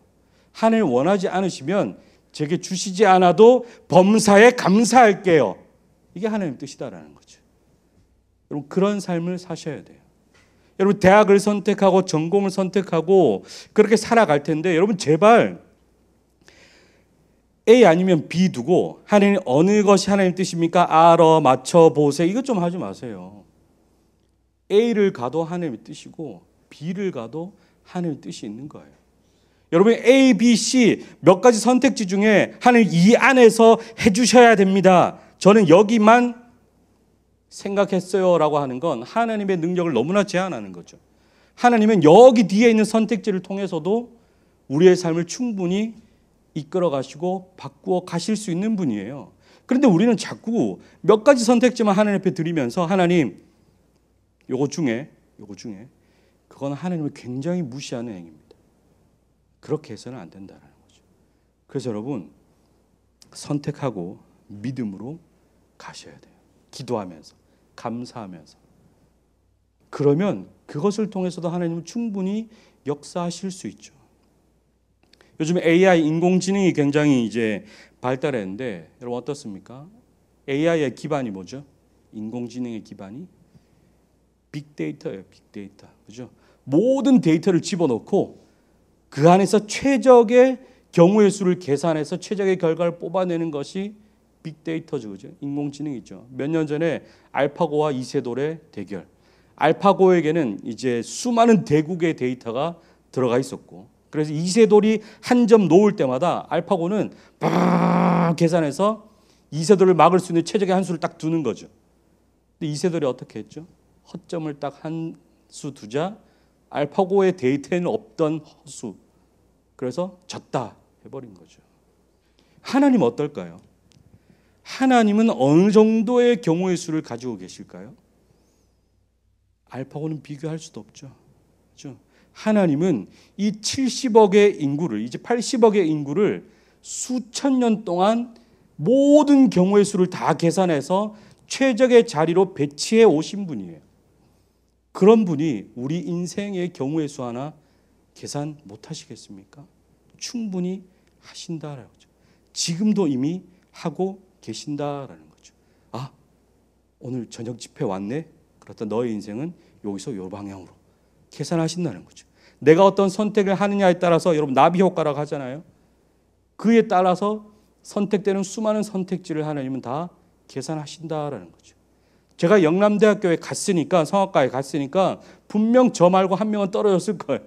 하나님 원하지 않으시면 제게 주시지 않아도 범사에 감사할게요. 이게 하나님 뜻이다라는 거죠. 여러분 그런 삶을 사셔야 돼요. 여러분 대학을 선택하고 전공을 선택하고 그렇게 살아갈 텐데 여러분 제발 A 아니면 B 두고 하나님 어느 것이 하나님 뜻입니까? 알아 맞춰보세요. 이것 좀 하지 마세요. A를 가도 하나님의 뜻이고 B를 가도 하나님의 뜻이 있는 거예요. 여러분 A, B, C 몇 가지 선택지 중에 하나님 이 안에서 해주셔야 됩니다. 저는 여기만 생각했어요 라고 하는 건 하나님의 능력을 너무나 제한하는 거죠. 하나님은 여기 뒤에 있는 선택지를 통해서도 우리의 삶을 충분히 이끌어 가시고 바꾸어 가실 수 있는 분이에요. 그런데 우리는 자꾸 몇 가지 선택지만 하나님 앞에 드리면서 하나님 요거 중에 그건 하나님을 굉장히 무시하는 행위입니다. 그렇게 해서는 안 된다는 거죠. 그래서 여러분 선택하고 믿음으로 가셔야 돼요. 기도하면서 감사하면서. 그러면 그것을 통해서도 하나님은 충분히 역사하실 수 있죠. 요즘 AI 인공지능이 굉장히 이제 발달했는데 여러분 어떻습니까? AI의 기반이 뭐죠? 인공지능의 기반이 빅데이터예요. 빅데이터. 그죠? 모든 데이터를 집어넣고 그 안에서 최적의 경우의 수를 계산해서 최적의 결과를 뽑아내는 것이 빅데이터죠. 그죠? 인공지능이죠. 몇 년 전에 알파고와 이세돌의 대결. 알파고에게는 이제 수많은 대국의 데이터가 들어가 있었고 그래서 이세돌이 한 점 놓을 때마다 알파고는 계산해서 이세돌을 막을 수 있는 최적의 한 수를 딱 두는 거죠. 근데 이세돌이 어떻게 했죠? 허점을 딱 한 수 두자 알파고의 데이터에는 없던 허수. 그래서 졌다 해버린 거죠. 하나님 어떨까요? 하나님은 어느 정도의 경우의 수를 가지고 계실까요? 알파고는 비교할 수도 없죠. 그렇죠? 하나님은 이 70억의 인구를 이제 80억의 인구를 수천 년 동안 모든 경우의 수를 다 계산해서 최적의 자리로 배치해 오신 분이에요. 그런 분이 우리 인생의 경우의 수 하나 계산 못 하시겠습니까? 충분히 하신다라는 거죠. 지금도 이미 하고 계신다라는 거죠. 아, 오늘 저녁 집회 왔네? 그렇다 너의 인생은 여기서 요 방향으로 계산하신다는 거죠. 내가 어떤 선택을 하느냐에 따라서 여러분 나비 효과라고 하잖아요. 그에 따라서 선택되는 수많은 선택지를 하나님은 다 계산하신다라는 거죠. 제가 영남대학교에 갔으니까 성악과에 갔으니까 분명 저 말고 한 명은 떨어졌을 거예요.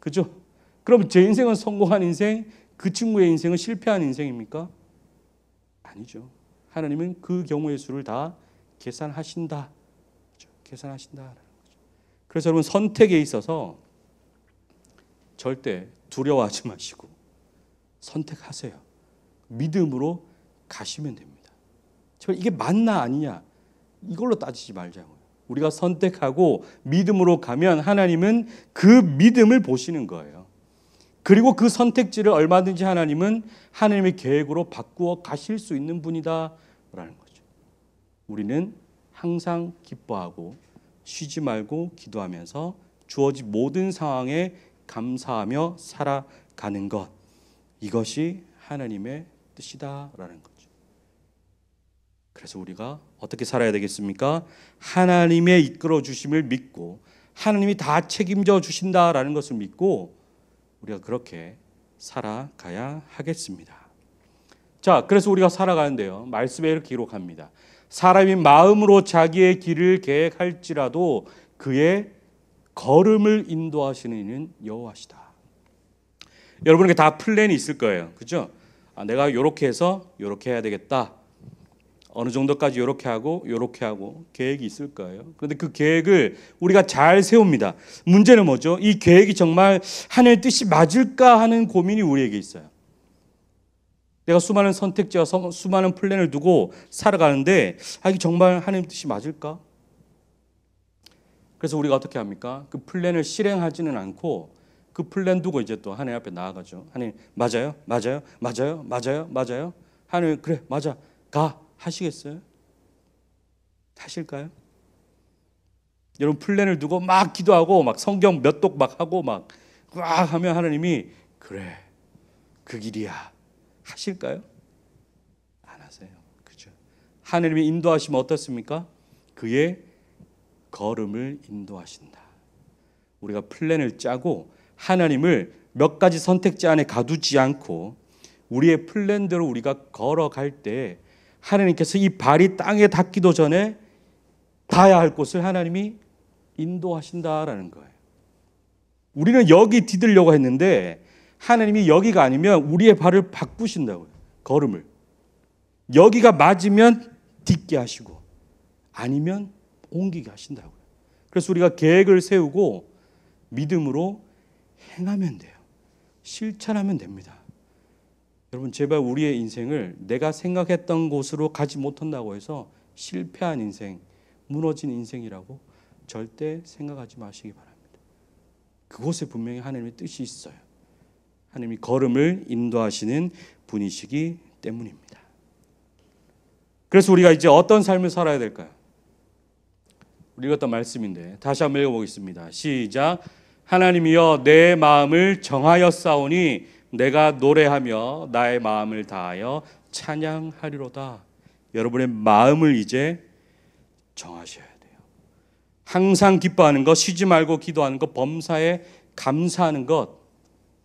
그죠? 그럼 제 인생은 성공한 인생, 그 친구의 인생은 실패한 인생입니까? 아니죠. 하나님은 그 경우의 수를 다 계산하신다. 그렇죠? 계산하신다라는 거죠. 그래서 여러분 선택에 있어서 절대 두려워하지 마시고 선택하세요. 믿음으로 가시면 됩니다. 제발 이게 맞나 아니냐 이걸로 따지지 말자고요. 우리가 선택하고 믿음으로 가면 하나님은 그 믿음을 보시는 거예요. 그리고 그 선택지를 얼마든지 하나님은 하나님의 계획으로 바꾸어 가실 수 있는 분이다라는 거죠. 우리는 항상 기뻐하고 쉬지 말고 기도하면서 주어진 모든 상황에 감사하며 살아가는 것, 이것이 하나님의 뜻이다라는 거죠. 그래서 우리가 어떻게 살아야 되겠습니까? 하나님의 이끌어 주심을 믿고 하나님이 다 책임져 주신다라는 것을 믿고 우리가 그렇게 살아가야 하겠습니다. 자, 그래서 우리가 살아가는데요. 말씀에 이렇게 기록합니다. 사람이 마음으로 자기의 길을 계획할지라도 그의 걸음을 인도하시는 이는 여호와시다. 여러분에게 다 플랜이 있을 거예요. 그죠? 내가 이렇게 해서 이렇게 해야 되겠다. 어느 정도까지 이렇게 하고 계획이 있을 거예요. 그런데 그 계획을 우리가 잘 세웁니다. 문제는 뭐죠? 이 계획이 정말 하나님의 뜻이 맞을까 하는 고민이 우리에게 있어요. 내가 수많은 선택지와 수많은 플랜을 두고 살아가는데 이게 정말 하나님의 뜻이 맞을까? 그래서 우리가 어떻게 합니까? 그 플랜을 실행하지는 않고 그 플랜 두고 이제 또 하나님 앞에 나아가죠. 하나님, 맞아요, 맞아요, 맞아요, 맞아요, 맞아요. 하나님, 그래, 맞아, 가. 하시겠어요? 하실까요? 여러분, 플랜을 두고 막 기도하고 막 성경 몇 독 막 하고 막 하면 하나님이 그래, 그 길이야 하실까요? 안 하세요. 그죠? 하나님의 인도하시면 어떻습니까? 그의 걸음을 인도하신다. 우리가 플랜을 짜고 하나님을 몇 가지 선택지 안에 가두지 않고 우리의 플랜대로 우리가 걸어갈 때 하나님께서 이 발이 땅에 닿기도 전에 가야 할 곳을 하나님이 인도하신다라는 거예요. 우리는 여기 디딜려고 했는데 하나님이 여기가 아니면 우리의 발을 바꾸신다고요. 걸음을. 여기가 맞으면 딛게 하시고 아니면 옮기게 하신다고요. 그래서 우리가 계획을 세우고 믿음으로 행하면 돼요. 실천하면 됩니다. 여러분, 제발 우리의 인생을 내가 생각했던 곳으로 가지 못한다고 해서 실패한 인생, 무너진 인생이라고 절대 생각하지 마시기 바랍니다. 그곳에 분명히 하나님의 뜻이 있어요. 하나님이 걸음을 인도하시는 분이시기 때문입니다. 그래서 우리가 이제 어떤 삶을 살아야 될까요? 우리 읽었던 말씀인데 다시 한번 읽어보겠습니다. 시작. 하나님이여 내 마음을 정하였사오니 내가 노래하며 나의 마음을 다하여 찬양하리로다. 여러분의 마음을 이제 정하셔야 돼요. 항상 기뻐하는 것, 쉬지 말고 기도하는 것, 범사에 감사하는 것,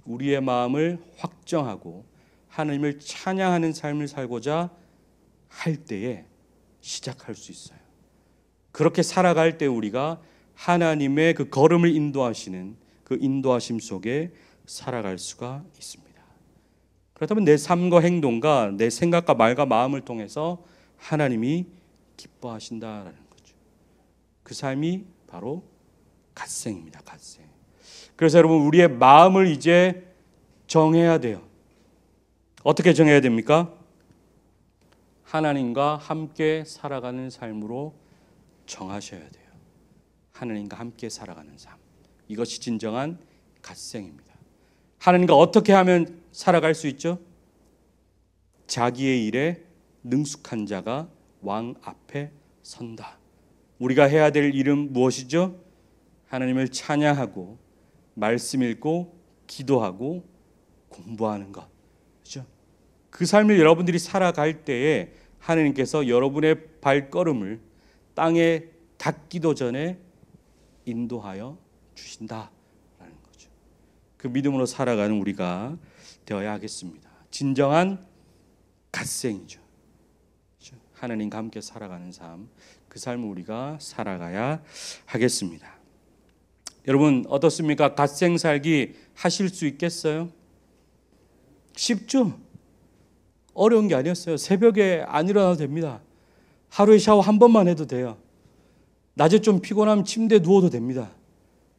우리의 마음을 확정하고 하나님을 찬양하는 삶을 살고자 할 때에 시작할 수 있어요. 그렇게 살아갈 때 우리가 하나님의 그 걸음을 인도하시는 그 인도하심 속에 살아갈 수가 있습니다. 그렇다면 내 삶과 행동과 내 생각과 말과 마음을 통해서 하나님이 기뻐하신다라는 거죠. 그 삶이 바로 갓생입니다. 갓생. 그래서 여러분, 우리의 마음을 이제 정해야 돼요. 어떻게 정해야 됩니까? 하나님과 함께 살아가는 삶으로 정하셔야 돼요. 하나님과 함께 살아가는 삶. 이것이 진정한 갓생입니다. 하나님과 어떻게 하면 살아갈 수 있죠? 자기의 일에 능숙한 자가 왕 앞에 선다. 우리가 해야 될 일은 무엇이죠? 하나님을 찬양하고 말씀 읽고 기도하고 공부하는 것. 그렇죠? 그 삶을 여러분들이 살아갈 때에 하나님께서 여러분의 발걸음을 땅에 닿기도 전에 인도하여 주신다라는 거죠. 그 믿음으로 살아가는 우리가 되어야 하겠습니다. 진정한 갓생이죠. 그렇죠? 하나님과 함께 살아가는 삶, 그 삶을 우리가 살아가야 하겠습니다. 여러분 어떻습니까? 갓생 살기 하실 수 있겠어요? 쉽죠? 어려운 게 아니었어요. 새벽에 안 일어나도 됩니다. 하루에 샤워 한 번만 해도 돼요. 낮에 좀 피곤하면 침대에 누워도 됩니다.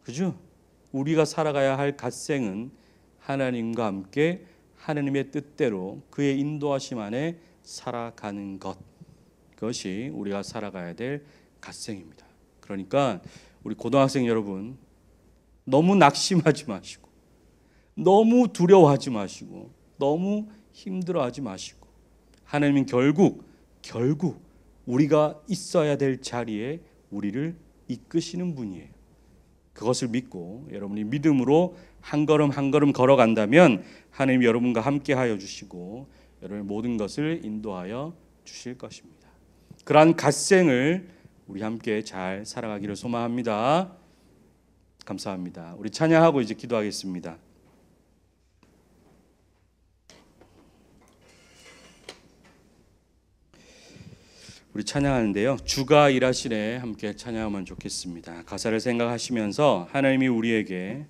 그죠? 우리가 살아가야 할 갓생은 하나님과 함께 하나님의 뜻대로 그의 인도하심 안에 살아가는 것. 그것이 우리가 살아가야 될 갓생입니다. 그러니까 우리 고등학생 여러분, 너무 낙심하지 마시고, 너무 두려워하지 마시고, 너무 힘들어하지 마시고, 하나님은 결국 우리가 있어야 될 자리에 우리를 이끄시는 분이에요. 그것을 믿고 여러분이 믿음으로 한 걸음 한 걸음 걸어간다면 하나님이 여러분과 함께하여 주시고 여러분의 모든 것을 인도하여 주실 것입니다. 그러한 갓생을 우리 함께 잘 살아가기를 소망합니다. 감사합니다. 우리 찬양하고 이제 기도하겠습니다. 우리 찬양하는데요. 주가 일하시네 함께 찬양하면 좋겠습니다. 가사를 생각하시면서 하나님이 우리에게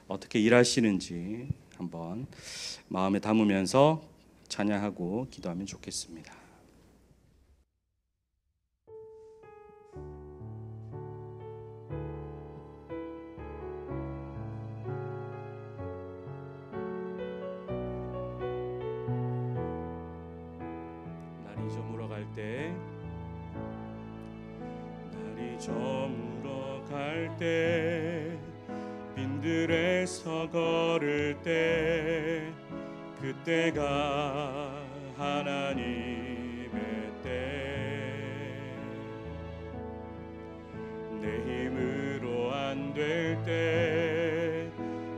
어떻게 일하시는지 한번 마음에 담으면서 찬양하고 기도하면 좋겠습니다. 날이 저물어 갈 때, 날이 저물어 갈 갈 때 빈들에서 걸을 때 그때가 하나님의 때 내 힘으로 안 될 때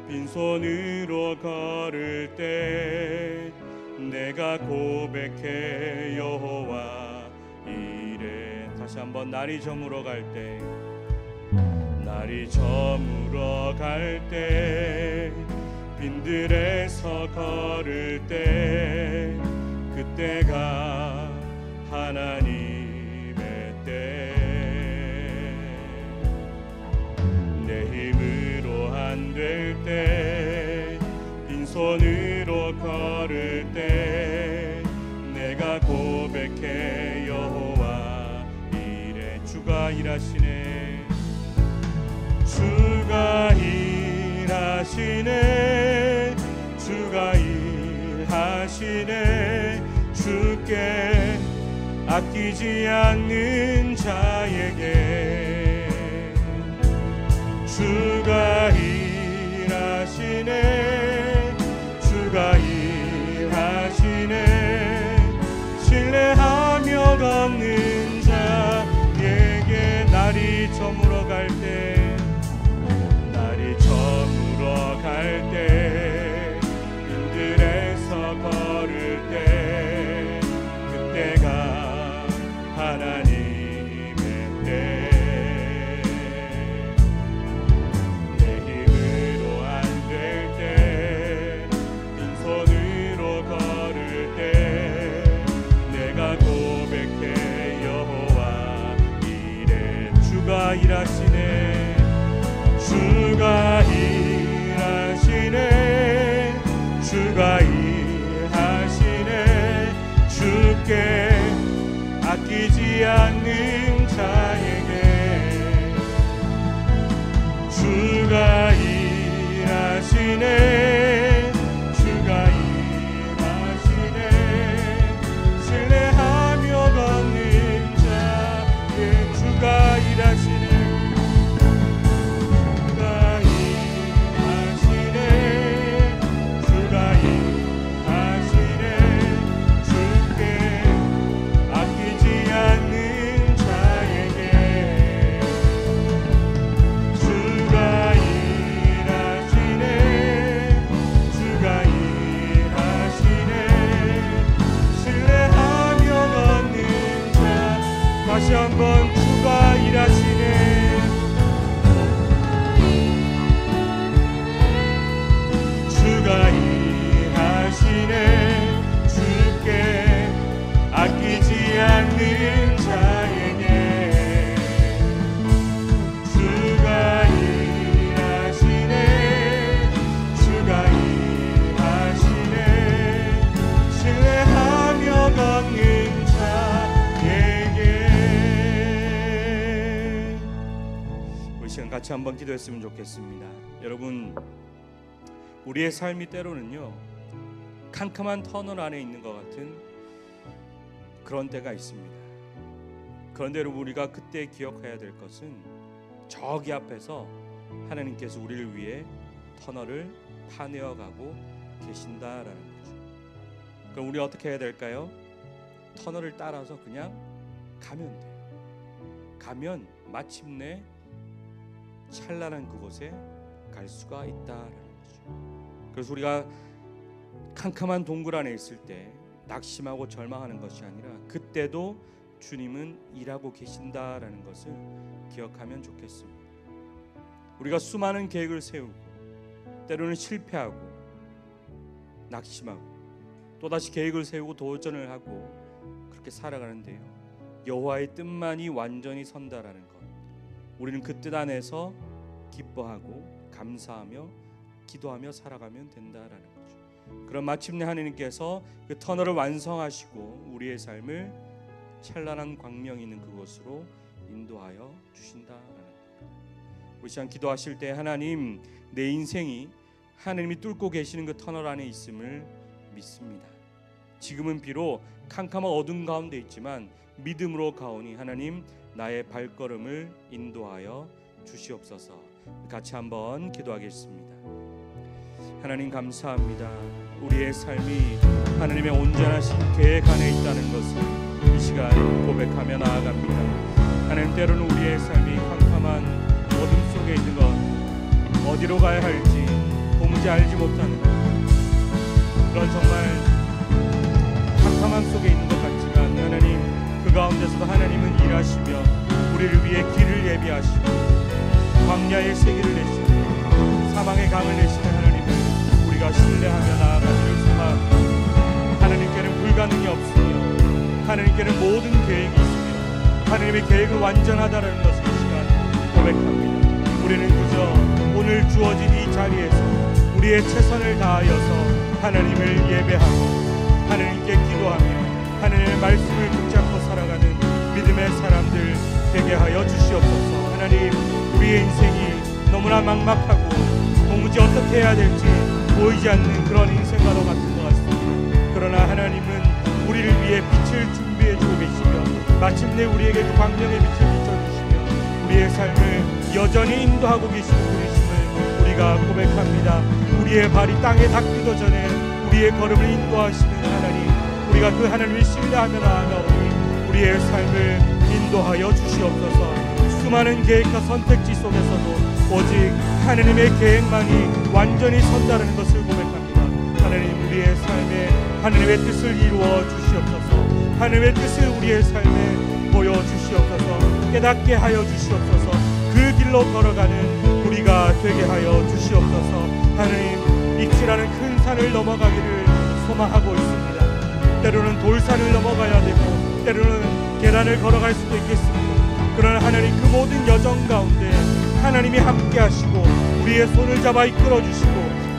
빈손으로 걸을 때 내가 고백해 여호와 이래 다시 한번 날이 저물어 갈 때 날이 저물어 갈 때 빈들에서 걸을 때 그때가 하나님의 때 내 힘으로 안 될 때 빈손으로 걸을 때 내가 고백해 여호와 이래 주가 일하시네 주가 일하시네 주가 일하시네 주께 아끼지 않는 자에게 주가 일하시네 주가 일하시네 신뢰하며 걷는 자에게 날이 저물어 갈 때 날이 저물어 갈 때 빈들에서 걸을 때 그때가 하나님의 때 내 힘으로 안 될 때 빈손으로 걸을 때 내가 고백해 여호와 이래 주가 일하시네 주가 일하시네 주가 일하시네 주께 아끼지 않는 자에게 주가 일하시네 주가 일하시네 신뢰하며 걷는 자에 주가 일하시네 다시 한번 주가 일하시네 주가 일하시네 주께 아끼지 않는 자에게 주가 일하시네 주가 일하시네 신뢰하며 걷는 자에게 우리 시간 같이 한번 기도했으면 좋겠습니다. 여러분 우리의 삶이 때로는요 캄캄한 터널 안에 있는 것 같은 그런 때가 있습니다. 그런데 여러분 우리가 그때 기억해야 될 것은 저기 앞에서 하나님께서 우리를 위해 터널을 파내어 가고 계신다라는 거죠. 그럼 우리 어떻게 해야 될까요? 터널을 따라서 그냥 가면 돼요. 가면 마침내 찬란한 그곳에 갈 수가 있다라는 거죠. 그래서 우리가 캄캄한 동굴 안에 있을 때 낙심하고 절망하는 것이 아니라 그때도 주님은 일하고 계신다라는 것을 기억하면 좋겠습니다. 우리가 수많은 계획을 세우고 때로는 실패하고 낙심하고 또다시 계획을 세우고 도전을 하고 그렇게 살아가는데요 여호와의 뜻만이 완전히 선다라는 것 우리는 그 뜻 안에서 기뻐하고 감사하며 기도하며 살아가면 된다라는 거죠. 그럼 마침내 하나님께서 그 터널을 완성하시고 우리의 삶을 찬란한 광명이 있는 그곳으로 인도하여 주신다라는 겁니다. 우리 시간 기도하실 때 하나님 내 인생이 하나님이 뚫고 계시는 그 터널 안에 있음을 믿습니다. 지금은 비록 캄캄한 어둠 가운데 있지만 믿음으로 가오니 하나님 나의 발걸음을 인도하여 주시옵소서. 같이 한번 기도하겠습니다. 하나님 감사합니다. 우리의 삶이 하나님의 온전하신 계획 안에 있다는 것을 이 시간 고백하며 나아갑니다. 하나님, 때로는 우리의 삶이 캄캄한 어둠 속에 있는 것, 어디로 가야 할지 도무지 알지 못하는 그런 정말 캄캄함 속에 있는 것 같지만, 하나님 그 가운데서도 하나님은 일하시며 우리를 위해 길을 예비하시고 광야의 세기를 내시고 사망의 강을 내시는 하나님을 우리가 신뢰하며 나아가기를 소망합니다. 하나님께는 불가능이 없으며 하나님께는 모든 계획이 있으며 하나님의 계획은 완전하다는 것을 이 시간 고백합니다. 우리는 그저 오늘 주어진 이 자리에서 우리의 최선을 다하여서 하나님을 예배하고 하나님께 기도하며 하나님의 말씀을 붙잡고 살아가는 믿음의 사람들 되게 하여 주시옵소서. 하나님, 우리의 인생이 너무나 막막하고 도무지 어떻게 해야 될지 보이지 않는 그런 인생과도 같은 것 같습니다. 그러나 하나님은 우리를 위해 빛을 준비해 주고 계시며 마침내 우리에게 그 광명의 빛을 비춰주시며 우리의 삶을 여전히 인도하고 계시는 분이심을 우리가 고백합니다. 우리의 발이 땅에 닿기도 전에 우리의 걸음을 인도하시는 하나님, 우리가 그 하나님을 신뢰하며 나아가오니 우리의 삶을 인도하여 주시옵소서. 수많은 계획과 선택지 속에서도 오직 하나님의 계획만이 완전히 선다라는 것을 고백합니다. 하나님, 우리의 삶에 하나님의 뜻을 이루어 주시옵소서. 하나님의 뜻을 우리의 삶에 보여주시옵소서. 깨닫게 하여 주시옵소서. 그 길로 걸어가는 우리가 되게 하여 주시옵소서. 하나님, 입지라는 큰 산을 넘어가기를 소망하고 있습니다. 때로는 돌산을 넘어가야 되고 때로는 계단을 걸어갈 수도 있겠습니다. 그러나 하나님, 그 모든 여정 가운데 하나님이 함께 하시고 우리의 손을 잡아 이끌어 주시고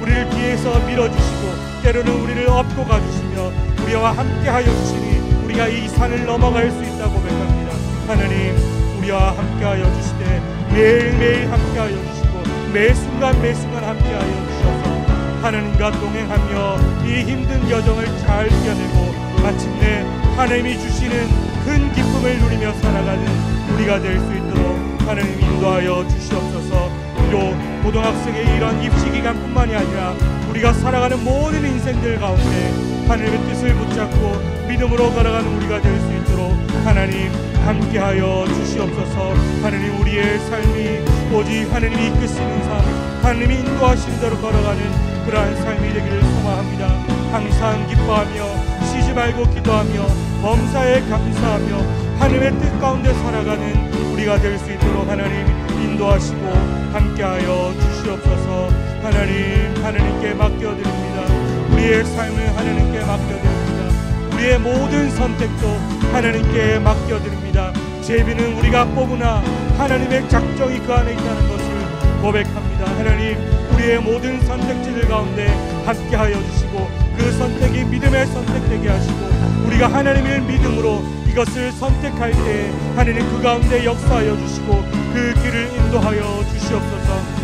우리를 뒤에서 밀어주시고 때로는 우리를 업고 가주시며 우리와 함께 하여 주시니 우리가 이 산을 넘어갈 수 있다고 고백합니다. 하나님, 우리와 함께 하여 주시되 매일매일 함께 하여 주시고 매 순간 함께 하여 주셔서 하나님과 동행하며 이 힘든 여정을 잘 이겨내고 마침내 하나님이 주시는 큰 기쁨을 누리며 살아가는 우리가 될 수 있도록 하나님 인도하여 주시옵소서. 비록 고등학생의 이런 입시기간뿐만이 아니라 우리가 살아가는 모든 인생들 가운데 하나님의 뜻을 붙잡고 믿음으로 걸어가는 우리가 될 수 있도록 하나님 함께하여 주시옵소서. 하나님, 우리의 삶이 오직 하나님이 이끄시는 삶, 하나님이 인도하시는 대로 걸어가는 그러한 삶이 되기를 소망합니다. 항상 기뻐하며 쉬지 말고 기도하며 범사에 감사하며 하나님의 뜻 가운데 살아가는 우리가 될 수 있도록 하나님 인도하시고 함께하여 주시옵소서. 하나님께 맡겨드립니다. 우리의 삶을 하나님께 맡겨드립니다. 우리의 모든 선택도 하나님께 맡겨드립니다. 제비는 우리가 뽑으나 하나님의 작정이 그 안에 있다는 것을 고백합니다. 하나님, 우리의 모든 선택지들 가운데 함께하여 주시고 그 선택이 믿음의 선택되게 하시고 우리가 하나님을 믿음으로 이것을 선택할 때 하나님 그 가운데 역사하여 주시고 그 길을 인도하여 주시옵소서.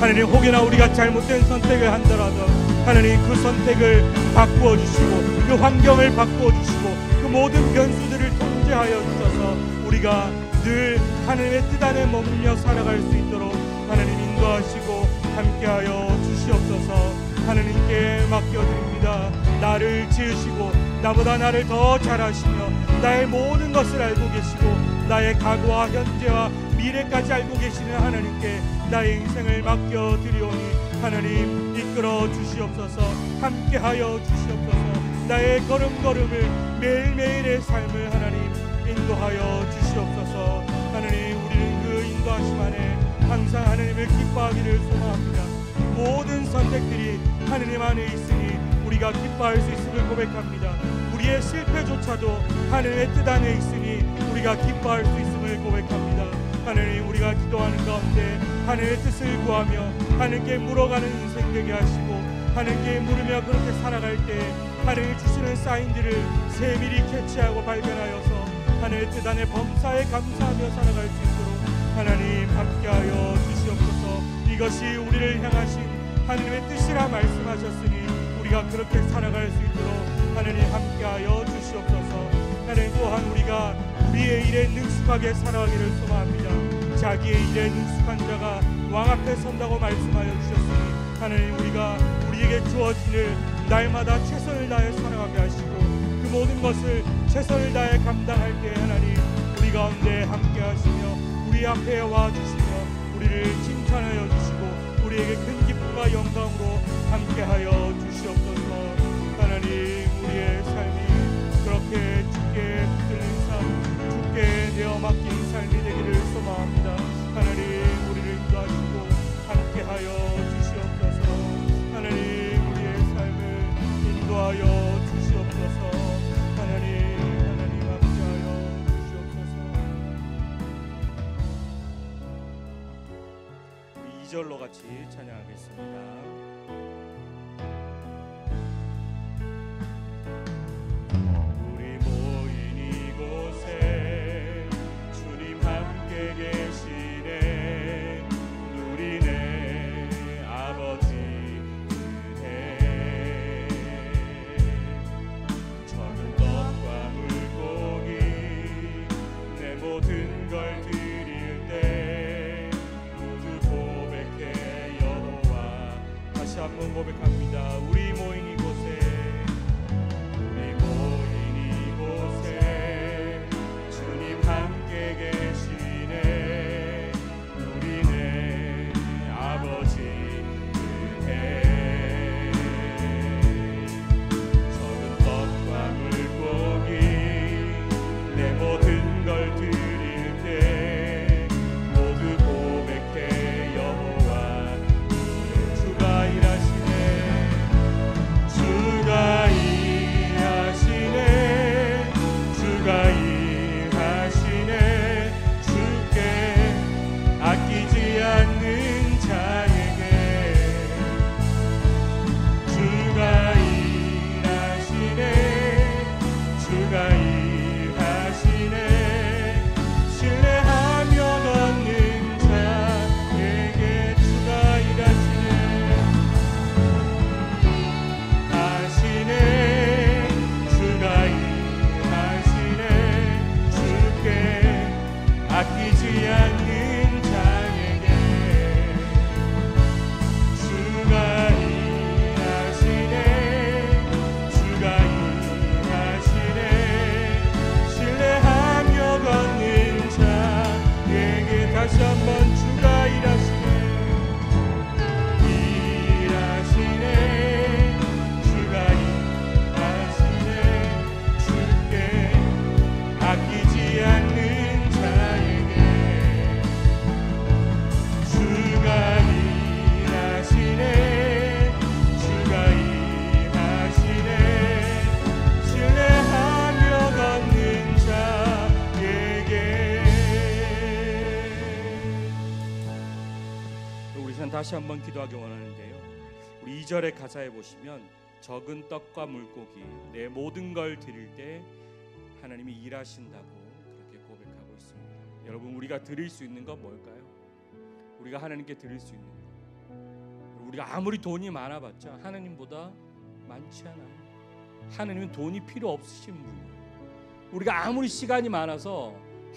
하나님, 혹여나 우리가 잘못된 선택을 한더라도 하나님 그 선택을 바꾸어 주시고 그 환경을 바꾸어 주시고 그 모든 변수들을 통제하여 주셔서 우리가 늘 하나님의 뜻 안에 머물며 살아갈 수 있도록 하나님 인도하시고 함께하여 주시옵소서. 하나님께 맡겨드립니다. 나를 지으시고 나보다 나를 더 잘하시며 나의 모든 것을 알고 계시고 나의 과거와 현재와 미래까지 알고 계시는 하나님께 나의 인생을 맡겨드리오니 하나님 이끌어 주시옵소서. 함께하여 주시옵소서. 나의 걸음걸음을 매일매일의 삶을 하나님 인도하여 주시옵소서. 하나님, 우리는 그 인도하심 안에 항상 하나님을 기뻐하기를 소망합니다. 모든 선택들이 하나님 안에 있으니 우리가 기뻐할 수 있음을 고백합니다. 우리의 실패조차도 하나님의 뜻 안에 있으니 우리가 기뻐할 수 있음을 고백합니다. 하나님, 우리가 기도하는 가운데 하나님의 뜻을 구하며 하나님께 물어가는 인생 되게 하시고 하나님께 물으며 그렇게 살아갈 때 하나님이 주시는 사인들을 세밀히 캐치하고 발견하여서 하나님의 뜻 안에 범사에 감사하며 살아갈 수 있도록 하나님 함께하여 주시옵소서. 이것이 우리를 향하신 하나님의 뜻이라 말씀하셨으니 우리가 그렇게 살아갈 수 있도록 하나님 함께하여 주시옵소서. 하나님, 또한 우리가 우리의 일에 능숙하게 살아가기를 소망합니다. 자기의 일에 능숙한 자가 왕 앞에 선다고 말씀하여 주셨으니 하나님, 우리가 우리에게 주어진 일 날마다 최선을 다해 살아가게 하시고 그 모든 것을 최선을 다해 감당할 때 하나님, 우리 가운데 함께 하시며 우리 앞에 와주시며 우리를 칭찬하여 주시고 우리에게 큰 기쁨과 영광으로 함께하여 주시옵소서. 하나님, 우리의 삶이 그렇게 주께 붙들린 삶, 주께 내어 맡긴 삶이 되기를 소망합니다. 하나님, 우리를 인도하시고 함께하여 주시옵소서. 하나님, 우리의 삶을 인도하여 주시옵소서. 하나님 함께하여 주시옵소서. 우리 2절로 같이 찬양하겠습니다. 한번 고백합니다. 우리 모인 이곳에, 우리 모인 이곳에 주님 함께 계시네. 우리네 아버지 은혜, 적은 떡과 물고기 내 모든 걸 드릴 때 모두 고백해 여호와 주가 다시 한번 기도하기 원하는데요. 우리 2절의 가사에 보시면 적은 떡과 물고기 내 모든 걸 드릴 때 하나님이 일하신다고 그렇게 고백하고 있습니다. 여러분, 우리가 드릴 수 있는 건 뭘까요? 우리가 하나님께 드릴 수 있는 것, 우리가 아무리 돈이 많아봤자 하나님보다 많지 않아요. 하나님은 돈이 필요 없으신 분이에요. 우리가 아무리 시간이 많아서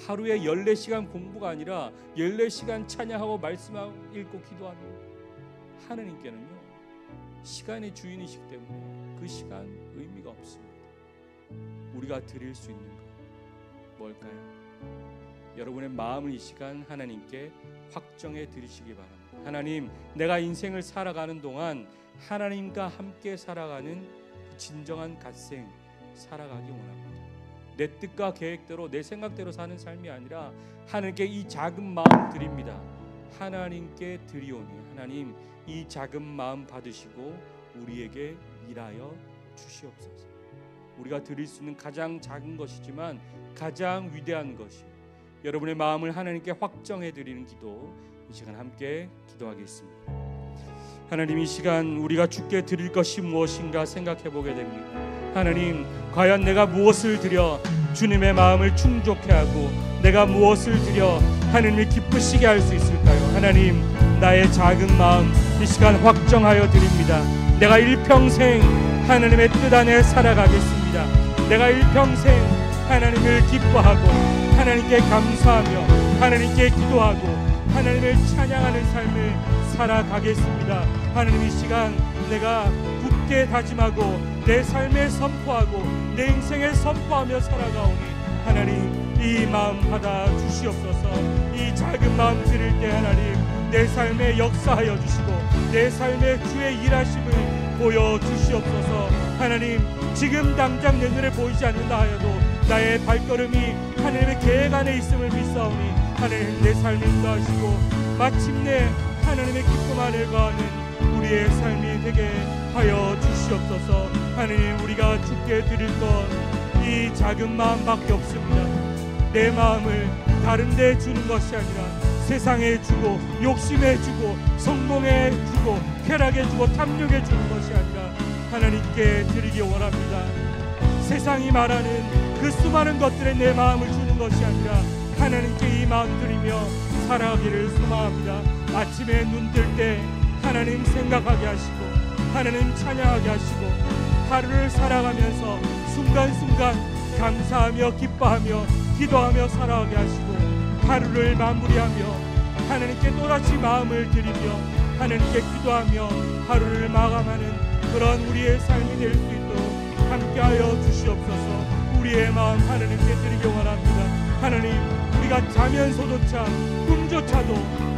하루에 14시간 공부가 아니라 14시간 찬양하고 말씀하고 읽고 기도하는 하나님께는요, 시간의 주인이시기 때문에 그 시간 의미가 없습니다. 우리가 드릴 수 있는 것 뭘까요? 여러분의 마음을 이 시간 하나님께 확정해 드리시기 바랍니다. 하나님, 내가 인생을 살아가는 동안 하나님과 함께 살아가는 그 진정한 갓생 살아가기 원합니다. 내 뜻과 계획대로 내 생각대로 사는 삶이 아니라 하나님께 이 작은 마음 드립니다. 하나님께 드리오니 하나님, 이 작은 마음 받으시고 우리에게 일하여 주시옵소서. 우리가 드릴 수 있는 가장 작은 것이지만 가장 위대한 것이 여러분의 마음을 하나님께 확정해 드리는 기도, 이 시간 함께 기도하겠습니다. 하나님, 이 시간 우리가 주께 드릴 것이 무엇인가 생각해 보게 됩니다. 하나님, 과연 내가 무엇을 드려 주님의 마음을 충족해 하고 내가 무엇을 드려 하나님을 기쁘시게 할 수 있을까요? 하나님, 나의 작은 마음 이 시간 확정하여 드립니다. 내가 일평생 하나님의 뜻 안에 살아가겠습니다. 내가 일평생 하나님을 기뻐하고 하나님께 감사하며 하나님께 기도하고 하나님을 찬양하는 삶을 살아가겠습니다. 하나님, 이 시간 내가 굳게 다짐하고 내 삶에 선포하고 내 인생에 선포하며 살아가오니 하나님, 이 마음 받아 주시옵소서. 이 작은 마음 들을 때 하나님, 내 삶에 역사하여 주시고 내 삶에 주의 일하심을 보여주시옵소서. 하나님, 지금 당장 내 눈에 보이지 않는다 하여도 나의 발걸음이 하나님의 계획 안에 있음을 믿사오니 하나님, 내 삶을 인도하시고 마침내 하나님의 기쁨 안에 거하는 우리의 삶이 되게 하여 주시옵소서. 하나님, 우리가 주께 드릴 것 이 작은 마음밖에 없습니다. 내 마음을 다른 데 주는 것이 아니라 세상에 주고 욕심에 주고 성공에 주고 쾌락에 주고 탐욕에 주는 것이 아니라 하나님께 드리기 원합니다. 세상이 말하는 그 수많은 것들에 내 마음을 주는 것이 아니라 하나님께 이 마음 드리며 살아가기를 소망합니다. 아침에 눈 뜰 때 하나님 생각하게 하시고 하나님 찬양하게 하시고 하루를 살아가면서 순간순간 감사하며 기뻐하며 기도하며 살아가게 하시고 하루를 마무리하며 하나님께 또다시 마음을 드리며 하나님께 기도하며 하루를 마감하는 그런 우리의 삶이 될 수 있도록 함께하여 주시옵소서. 우리의 마음 하나님께 드리기 원합니다. 하나님, 우리가 자면서조차 꿈조차도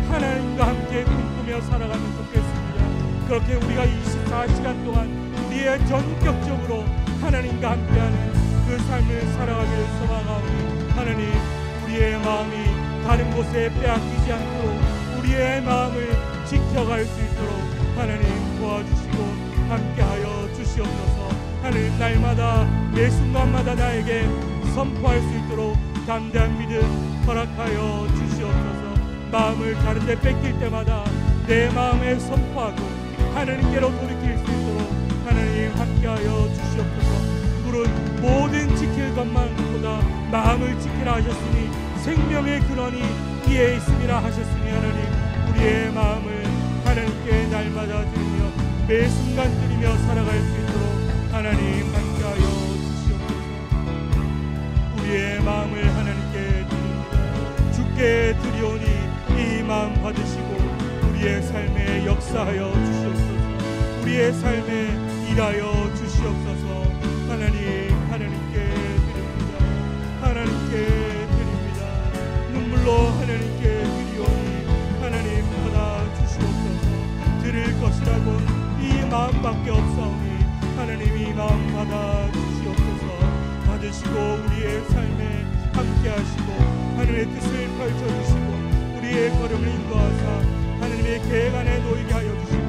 하나님과 함께 꿈꾸며 살아가면 좋겠습니다. 그렇게 우리가 24시간 동안 우리의 전격적으로 하나님과 함께하는 그 삶을 살아가기를 소망하오니 하나님, 우리의 마음이 다른 곳에 빼앗기지 않도록 우리의 마음을 지켜갈 수 있도록 하나님 도와주시고 함께하여 주시옵소서. 하나님, 날마다 매 순간마다 나에게 선포할 수 있도록 담대한 믿음 허락하여 주시옵소서. 마음을 다른 데 뺏길 때마다 내 마음에 선포하고 하나님께로 돌이킬 수 있도록 하나님 함께하여 주시옵소서. 물은 모든 지킬 것만보다 마음을 지키라 하셨으니 생명의 근원이 이에 있음이라 하셨으니 하나님, 우리의 마음을 하나님께 날마다 드리며 매 순간 드리며 살아갈 수 있도록 하나님 함께하여 주시옵소서. 우리의 마음을 하나님께 드립니다. 주께 드리오니 이 마음 받으시고 우리의 삶에 역사하여 주시옵소서. 우리의 삶에 일하여 주시옵소서. 하나님, 하나님께 드립니다. 하나님께 드립니다. 눈물로 하나님께 드리오니 하나님 받아 주시옵소서. 드릴 것이라고 이 마음밖에 없사오니 하나님, 이 마음 받아 주시옵소서. 받으시고 우리의 삶에 함께 하시고 하나님의 뜻을 펼쳐주시고 우리의 걸음을 인도하사 하나님의 계획 안에 놓이게 하여 주시고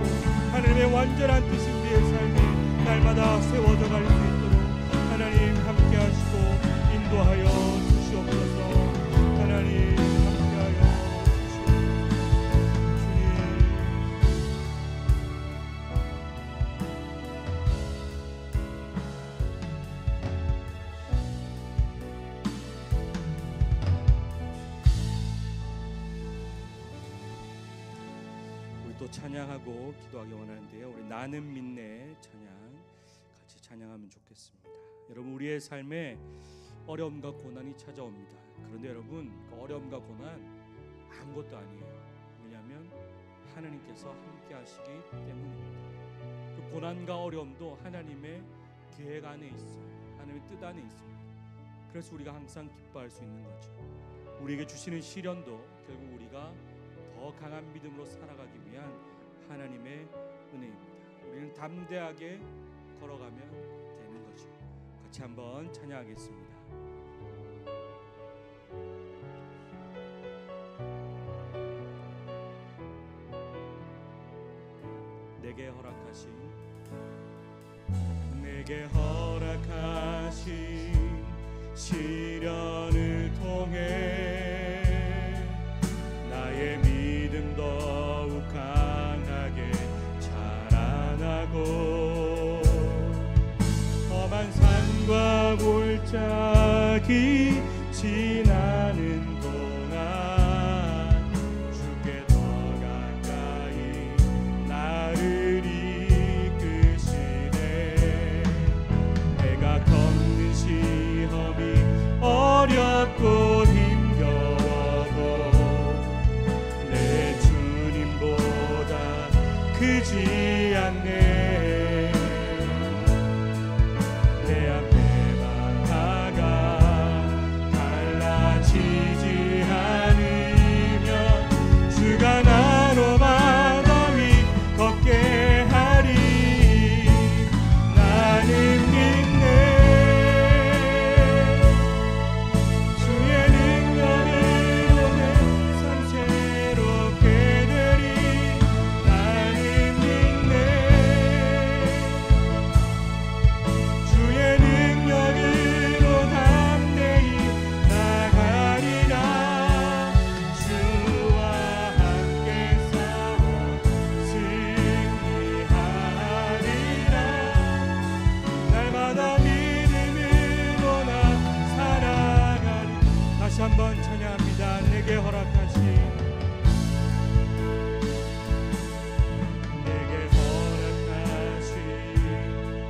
하나님의 완전한 뜻이 우리의 삶에 날마다 세워져 갈 수 있도록 하나님 함께 하시고 인도하여 주시옵소서. 하나님 함께하여 주시옵소서. 우리 또 찬양하고 기도하기 원하는데요. 우리 나는 믿네 찬양 같이 찬양하면 좋겠습니다. 여러분, 우리의 삶에 어려움과 고난이 찾아옵니다. 그런데 여러분, 그 어려움과 고난 아무것도 아니에요. 왜냐하면 하나님께서 함께 하시기 때문입니다. 그 고난과 어려움도 하나님의 계획 안에 있어요. 하나님의 뜻 안에 있습니다. 그래서 우리가 항상 기뻐할 수 있는 거죠. 우리에게 주시는 시련도 결국 우리가 더 강한 믿음으로 살아가기 위한 하나님의 은혜입니다. 우리는 담대하게 걸어가면 되는 거죠. 같이 한번 찬양하겠습니다. 내게 허락하신 시련을 통해 나의 믿음 더욱 강하게 자라나고 험한 산과 골짜기 지나는 동안 주께 더 가까이 나를 이끄시네. 내가 겪는 시험이 어렵고 힘겨워도 내 크지 않네. 내 앞에 바다가 갈라지지 않으면 주가 나로 바다 위 걷게 하리. 나는 믿네. 주의 능력으로 내 삶 새롭게 되리. 나는 믿네. 주의 능력으로 담대히 나가리라. 주와 함께 싸워 승리하리라. 날마다 믿음으로 나 살아가리. 다시 한번 찬양합니다. 내게 허락하신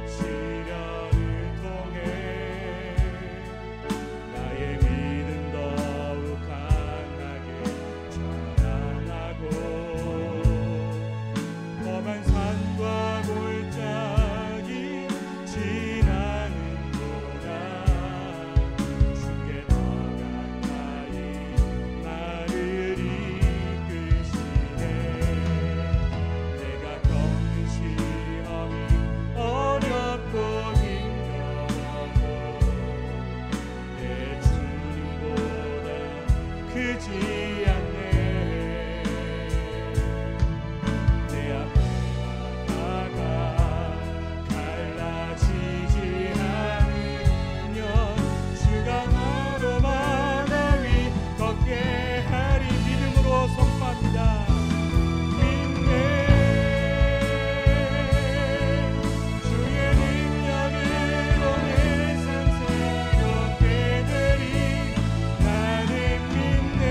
시련을 통해 나의 믿음 더욱 강하게 자라나고 험한 산과 골짜기 지나는 동안 주께 더 가까이 나를 이끄시네. 내가 겪는 시험이 어렵고 힘겨워도 내 주님보다 크지 않네. 내 앞에 바다가 갈라지지 않으면 주가 나로 바다 위 걷게 하리. 믿음으로 선포합니다. 믿네. 주의 능력으로 내 삶 새롭게 되리. 나는 믿네.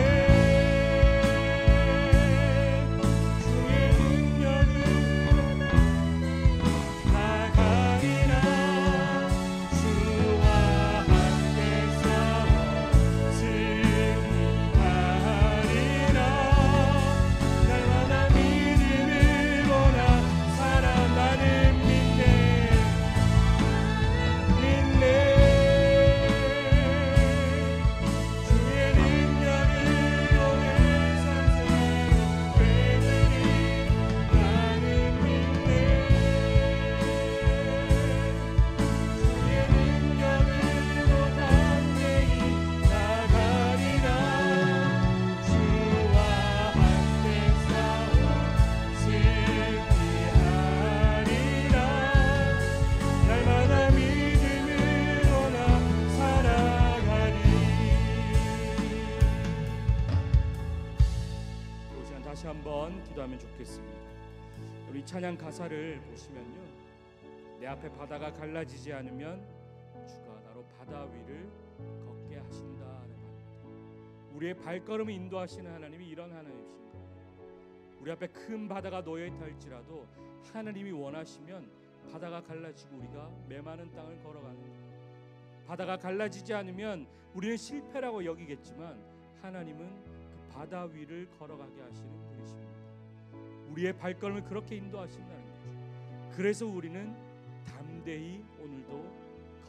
주의 능력으로 나가리라. 주와 함께 싸워 승리하리라. 날마다 믿음으로 나 살아. 나는 믿네. 믿네. 주의 능력으로 내 삶 새롭게 되리. 나는 믿네. 주의 능력으로 담대히 나가리라. 주와 함께 싸워 승리하리라. 날마다 믿음으로 나 살아가리. 이 시간 다시 한번 기도하면 좋겠습니다. 우리 찬양 가사를 보시면요, 내 앞에 바다가 갈라지지 않으면 주가 나로 바다 위를 걷게 하신다는 말입니다. 우리의 발걸음을 인도하시는 하나님이 이런 하나님이십니다. 우리 앞에 큰 바다가 놓여 있다 할지라도 하나님이 원하시면 바다가 갈라지고 우리가 메마른 땅을 걸어가는 거예요. 바다가 갈라지지 않으면 우리는 실패라고 여기겠지만 하나님은 그 바다 위를 걸어가게 하시는 분이십니다. 우리의 발걸음을 그렇게 인도하신다는 거죠. 그래서 우리는 담대히 오늘도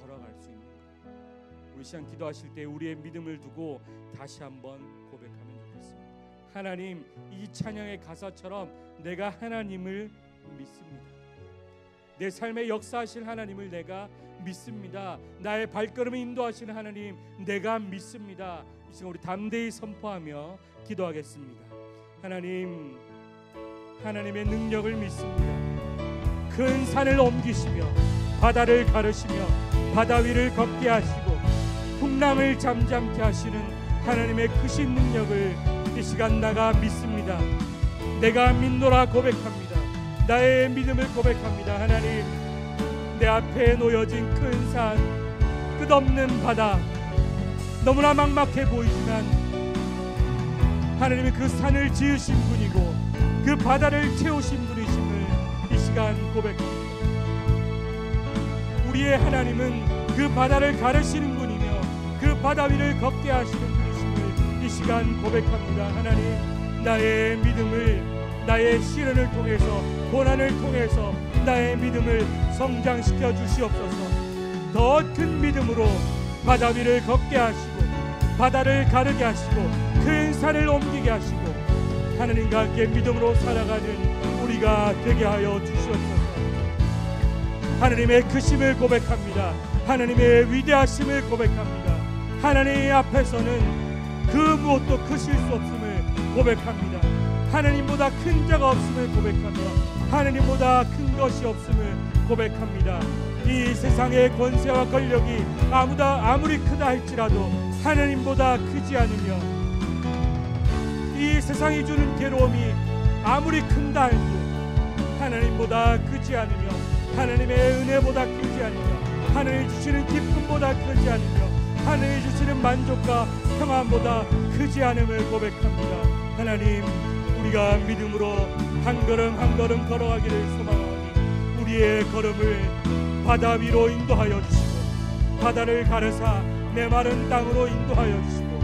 걸어갈 수 있는 거예요. 우리 시간 기도하실 때 우리의 믿음을 두고 다시 한번 고백하면 좋겠습니다. 하나님, 이 찬양의 가사처럼 내가 하나님을 믿습니다. 내 삶에 역사하실 하나님을 내가 믿습니다. 나의 발걸음을 인도하시는 하나님 내가 믿습니다. 이 시간 우리 담대히 선포하며 기도하겠습니다. 하나님, 하나님의 능력을 믿습니다. 큰 산을 옮기시며 바다를 가르시며 바다 위를 걷게 하시고 풍랑을 잠잠케 하시는 하나님의 크신 능력을 이 시간 나가 믿습니다. 내가 믿노라 고백합니다. 나의 믿음을 고백합니다. 하나님, 내 앞에 놓여진 큰 산, 끝없는 바다, 너무나 막막해 보이지만 하나님이 그 산을 지으신 분이고 그 바다를 채우신 분이심을 이 시간 고백합니다. 우리의 하나님은 그 바다를 가르시는 분이며 그 바다 위를 걷게 하시는 분이심을 이 시간 고백합니다. 하나님, 나의 믿음을 나의 시련을 통해서 고난을 통해서 나의 믿음을 성장시켜 주시옵소서. 더 큰 믿음으로 바다 위를 걷게 하시고 바다를 가르게 하시고 큰 산을 옮기게 하시고 하느님과 함께 믿음으로 살아가는 우리가 되게 하여 주시옵소서. 하느님의 크심을 고백합니다. 하느님의 위대하심을 고백합니다. 하나님 앞에서는 그 무엇도 크실 수 없음을 고백합니다. 하느님보다 큰 자가 없음을 고백하며 하느님보다 큰 것이 없음을 고백합니다. 이 세상의 권세와 권력이 아무리 크다 할지라도 하느님보다 크지 않으며 이 세상이 주는 괴로움이 아무리 큰다 할지 하나님보다 크지 않으며 하나님의 은혜보다 크지 않으며 하나님이 주시는 기쁨보다 크지 않으며 하나님이 주시는 만족과 평안보다 크지 않음을 고백합니다. 하나님, 우리가 믿음으로 한 걸음 한 걸음 걸어가기를 소망하니 우리의 걸음을 바다 위로 인도하여 주시고 바다를 가르사 메마른 땅으로 인도하여 주시고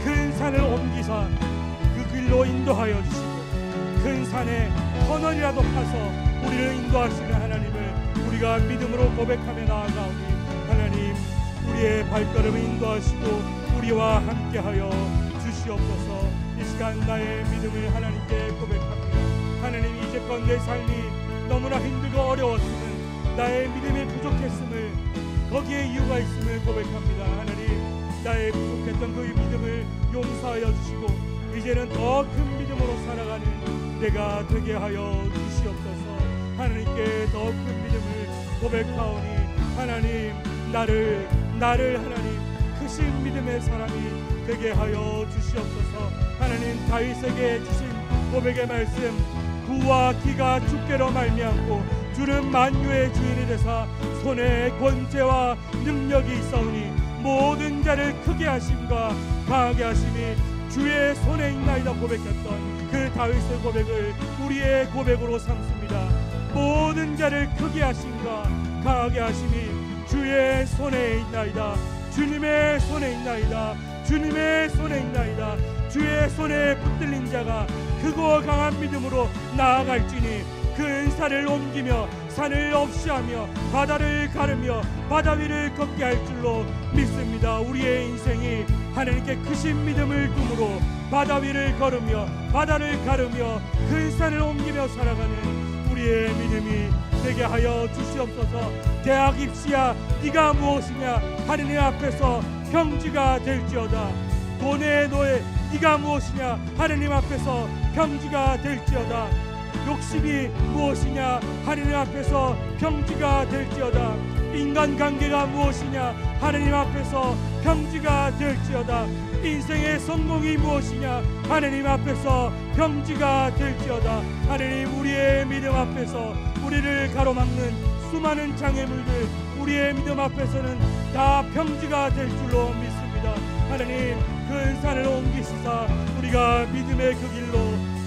큰 산을 옮기사 그 길로 인도하여 주시고 큰 산에 터널이라도 파서 우리를 인도하시는 하나님을 우리가 믿음으로 고백하며 나아가오니 하나님, 우리의 발걸음을 인도하시고 우리와 함께하여 주시옵소서. 이 시간 나의 믿음을 하나님께 고백합니다. 하나님, 이제껏 내 삶이 너무나 힘들고 어려웠으면 나의 믿음이 부족했음을 거기에 이유가 있음을 고백합니다. 하나님, 나의 부족했던 그 믿음을 용서하여 주시고 이제는 더 큰 믿음으로 살아가는 내가 되게 하여 주시옵소서. 하나님께 더 큰 믿음을 고백하오니 하나님, 나를 하나님 크신 믿음의 사람이 되게 하여 주시옵소서. 하나님, 다윗에게 주신 고백의 말씀, 구와 기가 주께로 말미암고 주는 만유의 주인이 되사 손에 권세와 능력이 있사오니 모든 자를 크게 하심과 강하게 하심이 주의 손에 있나이다 고백했던 그 다윗의 고백을 우리의 고백으로 삼습니다. 모든 자를 크게 하심과 강하게 하심이 주의 손에 있나이다. 주님의 손에 있나이다. 주님의 손에 있나이다. 주의 손에 붙들린 자가 크고 강한 믿음으로 나아갈지니 큰 산을 옮기며 산을 없이하며 바다를 가르며 바다 위를 걷게 할 줄로 믿습니다. 우리의 인생이 하나님께 크신 믿음을 둠으로 바다 위를 걸으며 바다를 가르며 큰 산을 옮기며 살아가는 우리의 믿음이 되게 하여 주시옵소서. 대학 입시야 네가 무엇이냐 하느님 앞에서 평지가 될지어다. 돈의 노예 네가 무엇이냐 하느님 앞에서 평지가 될지어다. 욕심이 무엇이냐 하느님 앞에서 평지가 될지어다. 인간관계가 무엇이냐 하느님 앞에서 평지가 될지어다. 인생의 성공이 무엇이냐 하느님 앞에서 평지가 될지어다. 하느님, 우리의 믿음 앞에서 우리를 가로막는 수많은 장애물들 우리의 믿음 앞에서는 다 평지가 될 줄로 믿습니다. 하느님, 큰 산을 옮기시사 우리가 믿음의 그 길로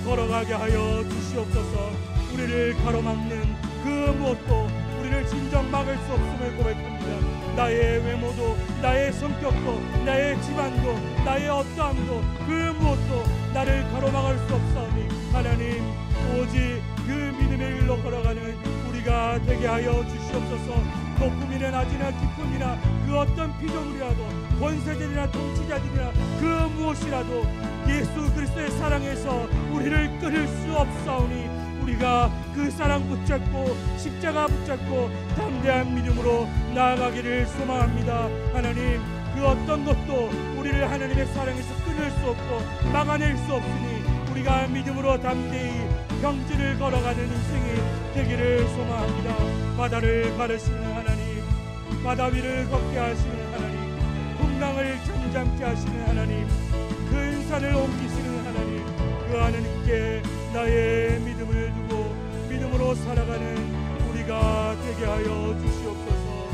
걸어가게 하여 주시옵소서. 우리를 가로막는 그 무엇도 우리를 진정 막을 수 없음을 고백합니다. 나의 외모도 나의 성격도 나의 집안도 나의 어떠함도 그 무엇도 나를 가로막을 수 없사오니 하나님, 오직 그 믿음의 길로 걸어가는 우리가 되게 하여 주시옵소서. 높음이나 낮이나 기쁨이나 그 어떤 피조물이라도 권세들이나 통치자들이나 그 무엇이라도 예수 그리스도의 사랑에서 우리를 끊을 수 없사오니 우리가 그 사랑 붙잡고 십자가 붙잡고 담대한 믿음으로 나아가기를 소망합니다. 하나님, 그 어떤 것도 우리를 하나님의 사랑에서 끊을 수 없고 막아낼 수 없으니 우리가 믿음으로 담대히 평지를 걸어가는 인생이 되기를 소망합니다. 바다를 가르시는 하나님, 바다 위를 걷게 하시는 하나님, 풍랑을 잠잠케 하시는 하나님, 큰 산을 옮기시는 하나님, 그 하나님께 나의 믿음을 두고 믿음으로 살아가는 우리가 되게 하여 주시옵소서.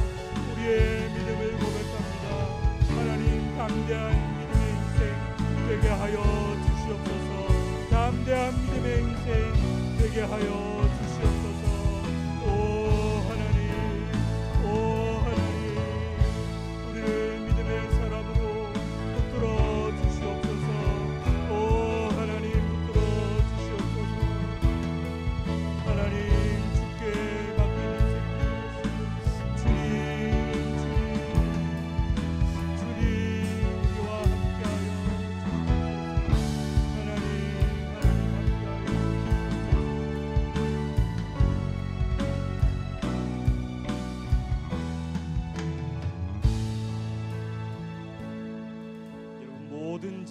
우리의 믿음을 고백합니다. 하나님, 담대한 믿음의 인생 되게 하여 주시옵소서. 담대한 믿음의 인생 되게 하여 주시옵소서. 오 하나님, 오 하나님, 우리를 믿음의 사람으로 붙들어 주시옵소서. 오 하나님, 붙들어 주시옵소서. 하나님,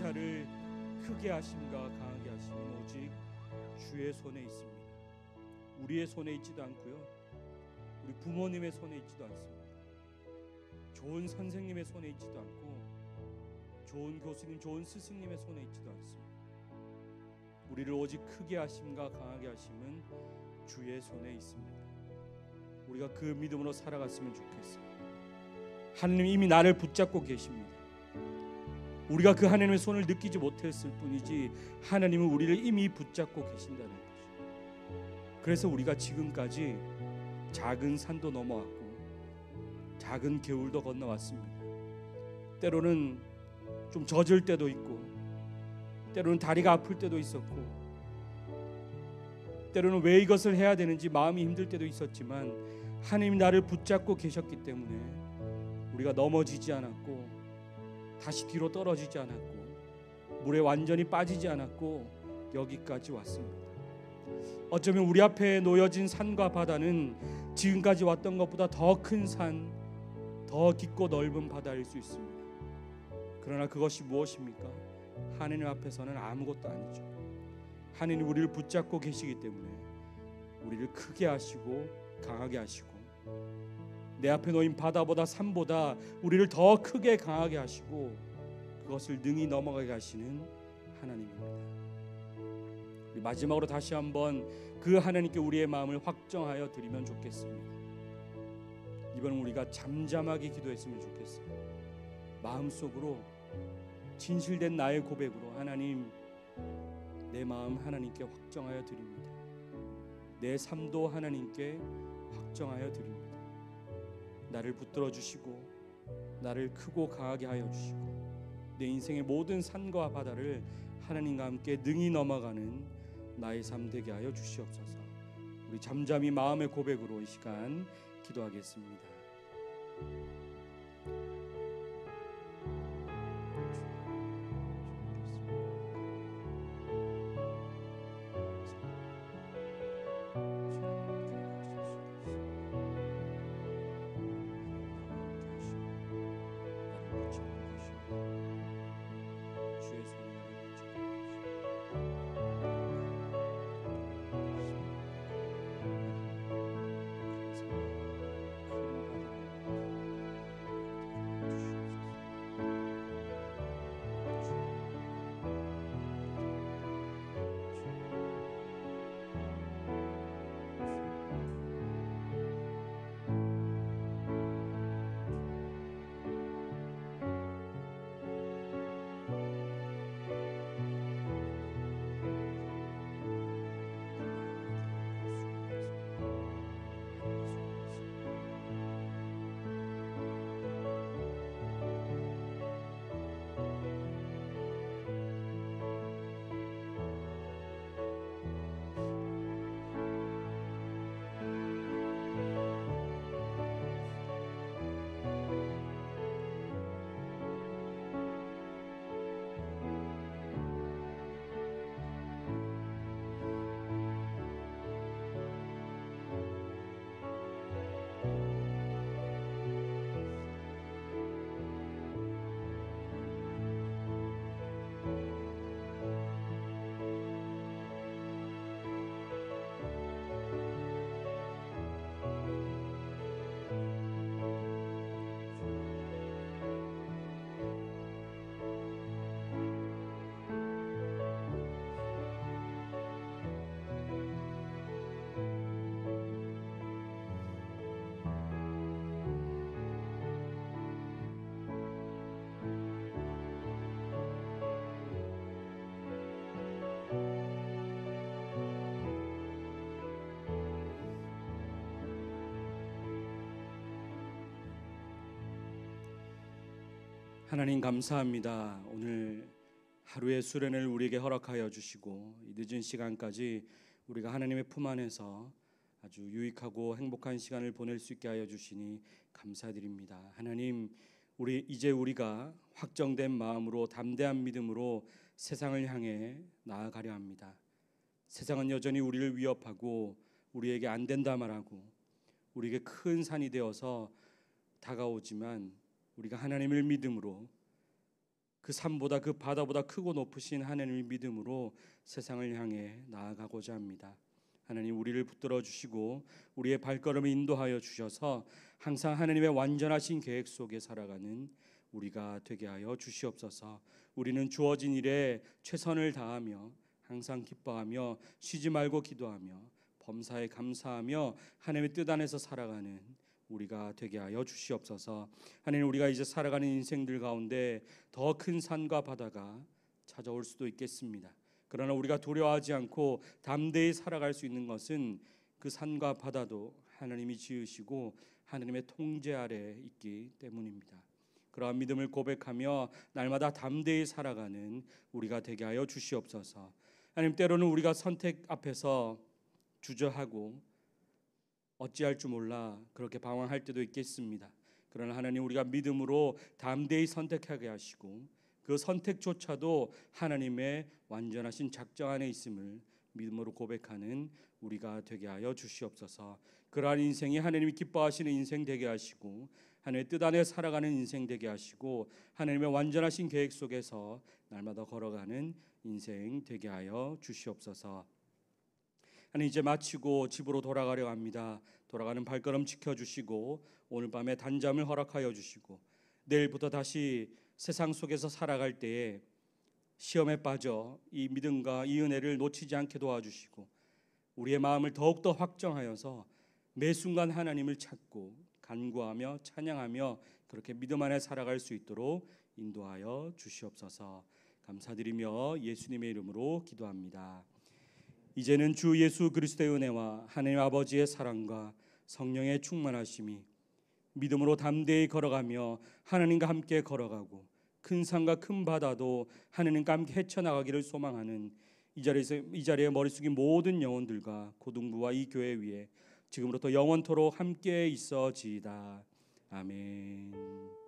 바다를 크게 하심과 강하게 하심은 오직 주의 손에 있습니다. 우리의 손에 있지도 않고요, 우리 부모님의 손에 있지도 않습니다. 좋은 선생님의 손에 있지도 않고, 좋은 교수님, 좋은 스승님의 손에 있지도 않습니다. 우리를 오직 크게 하심과 강하게 하심은 주의 손에 있습니다. 우리가 그 믿음으로 살아갔으면 좋겠어요. 하나님 이미 나를 붙잡고 계십니다. 우리가 그 하나님의 손을 느끼지 못했을 뿐이지 하나님은 우리를 이미 붙잡고 계신다는 것입니다. 그래서 우리가 지금까지 작은 산도 넘어왔고 작은 겨울도 건너왔습니다. 때로는 좀 젖을 때도 있고, 때로는 다리가 아플 때도 있었고, 때로는 왜 이것을 해야 되는지 마음이 힘들 때도 있었지만 하나님이 나를 붙잡고 계셨기 때문에 우리가 넘어지지 않았고, 다시 뒤로 떨어지지 않았고, 물에 완전히 빠지지 않았고 여기까지 왔습니다. 어쩌면 우리 앞에 놓여진 산과 바다는 지금까지 왔던 것보다 더 큰 산, 더 깊고 넓은 바다일 수 있습니다. 그러나 그것이 무엇입니까? 하나님 앞에서는 아무것도 아니죠. 하나님 우리를 붙잡고 계시기 때문에 우리를 크게 하시고 강하게 하시고, 내 앞에 놓인 바다보다 산보다 우리를 더 크게 강하게 하시고 그것을 능히 넘어가게 하시는 하나님입니다. 우리 마지막으로 다시 한번 그 하나님께 우리의 마음을 확정하여 드리면 좋겠습니다. 이번은 우리가 잠잠하게 기도했으면 좋겠어요. 마음속으로 진실된 나의 고백으로, 하나님, 내 마음 하나님께 확정하여 드립니다. 내 삶도 하나님께 확정하여 드립니다. 나를 붙들어 주시고 나를 크고 강하게 하여 주시고 내 인생의 모든 산과 바다를 하나님과 함께 능히 넘어가는 나의 삶 되게 하여 주시옵소서. 우리 잠잠히 마음의 고백으로 이 시간 기도하겠습니다. 하나님 감사합니다. 오늘 하루의 수련을 우리에게 허락하여 주시고 이 늦은 시간까지 우리가 하나님의 품 안에서 아주 유익하고 행복한 시간을 보낼 수 있게 하여 주시니 감사드립니다. 하나님, 우리가 확정된 마음으로 담대한 믿음으로 세상을 향해 나아가려 합니다. 세상은 여전히 우리를 위협하고 우리에게 안 된다 말하고 우리에게 큰 산이 되어서 다가오지만 우리가 하나님을 믿음으로 그 산보다 그 바다보다 크고 높으신 하나님의 믿음으로 세상을 향해 나아가고자 합니다. 하나님, 우리를 붙들어 주시고 우리의 발걸음을 인도하여 주셔서 항상 하나님의 완전하신 계획 속에 살아가는 우리가 되게 하여 주시옵소서. 우리는 주어진 일에 최선을 다하며 항상 기뻐하며 쉬지 말고 기도하며 범사에 감사하며 하나님의 뜻 안에서 살아가는 우리가 되게 하여 주시옵소서. 하나님, 우리가 이제 살아가는 인생들 가운데 더 큰 산과 바다가 찾아올 수도 있겠습니다. 그러나 우리가 두려워하지 않고 담대히 살아갈 수 있는 것은 그 산과 바다도 하나님이 지으시고 하나님의 통제 아래 있기 때문입니다. 그러한 믿음을 고백하며 날마다 담대히 살아가는 우리가 되게 하여 주시옵소서. 하나님, 때로는 우리가 선택 앞에서 주저하고 어찌할 줄 몰라 그렇게 방황할 때도 있겠습니다. 그러나 하나님, 우리가 믿음으로 담대히 선택하게 하시고 그 선택조차도 하나님의 완전하신 작정 안에 있음을 믿음으로 고백하는 우리가 되게 하여 주시옵소서. 그러한 인생이 하나님이 기뻐하시는 인생 되게 하시고 하나님의 뜻 안에 살아가는 인생 되게 하시고 하나님의 완전하신 계획 속에서 날마다 걸어가는 인생 되게 하여 주시옵소서. 하나님, 이제 마치고 집으로 돌아가려 합니다. 돌아가는 발걸음 지켜주시고 오늘 밤에 단잠을 허락하여 주시고 내일부터 다시 세상 속에서 살아갈 때에 시험에 빠져 이 믿음과 이 은혜를 놓치지 않게 도와주시고 우리의 마음을 더욱더 확정하여서 매 순간 하나님을 찾고 간구하며 찬양하며 그렇게 믿음 안에 살아갈 수 있도록 인도하여 주시옵소서. 감사드리며 예수님의 이름으로 기도합니다. 이제는 주 예수 그리스도의 은혜와 하나님 아버지의 사랑과 성령의 충만하심이 믿음으로 담대히 걸어가며 하나님과 함께 걸어가고 큰 산과 큰 바다도 하나님과 함께 헤쳐나가기를 소망하는 이 자리에 머리 숙인 모든 영혼들과 고등부와 이 교회 위에 지금부터 영원토록 함께 있어지이다. 아멘.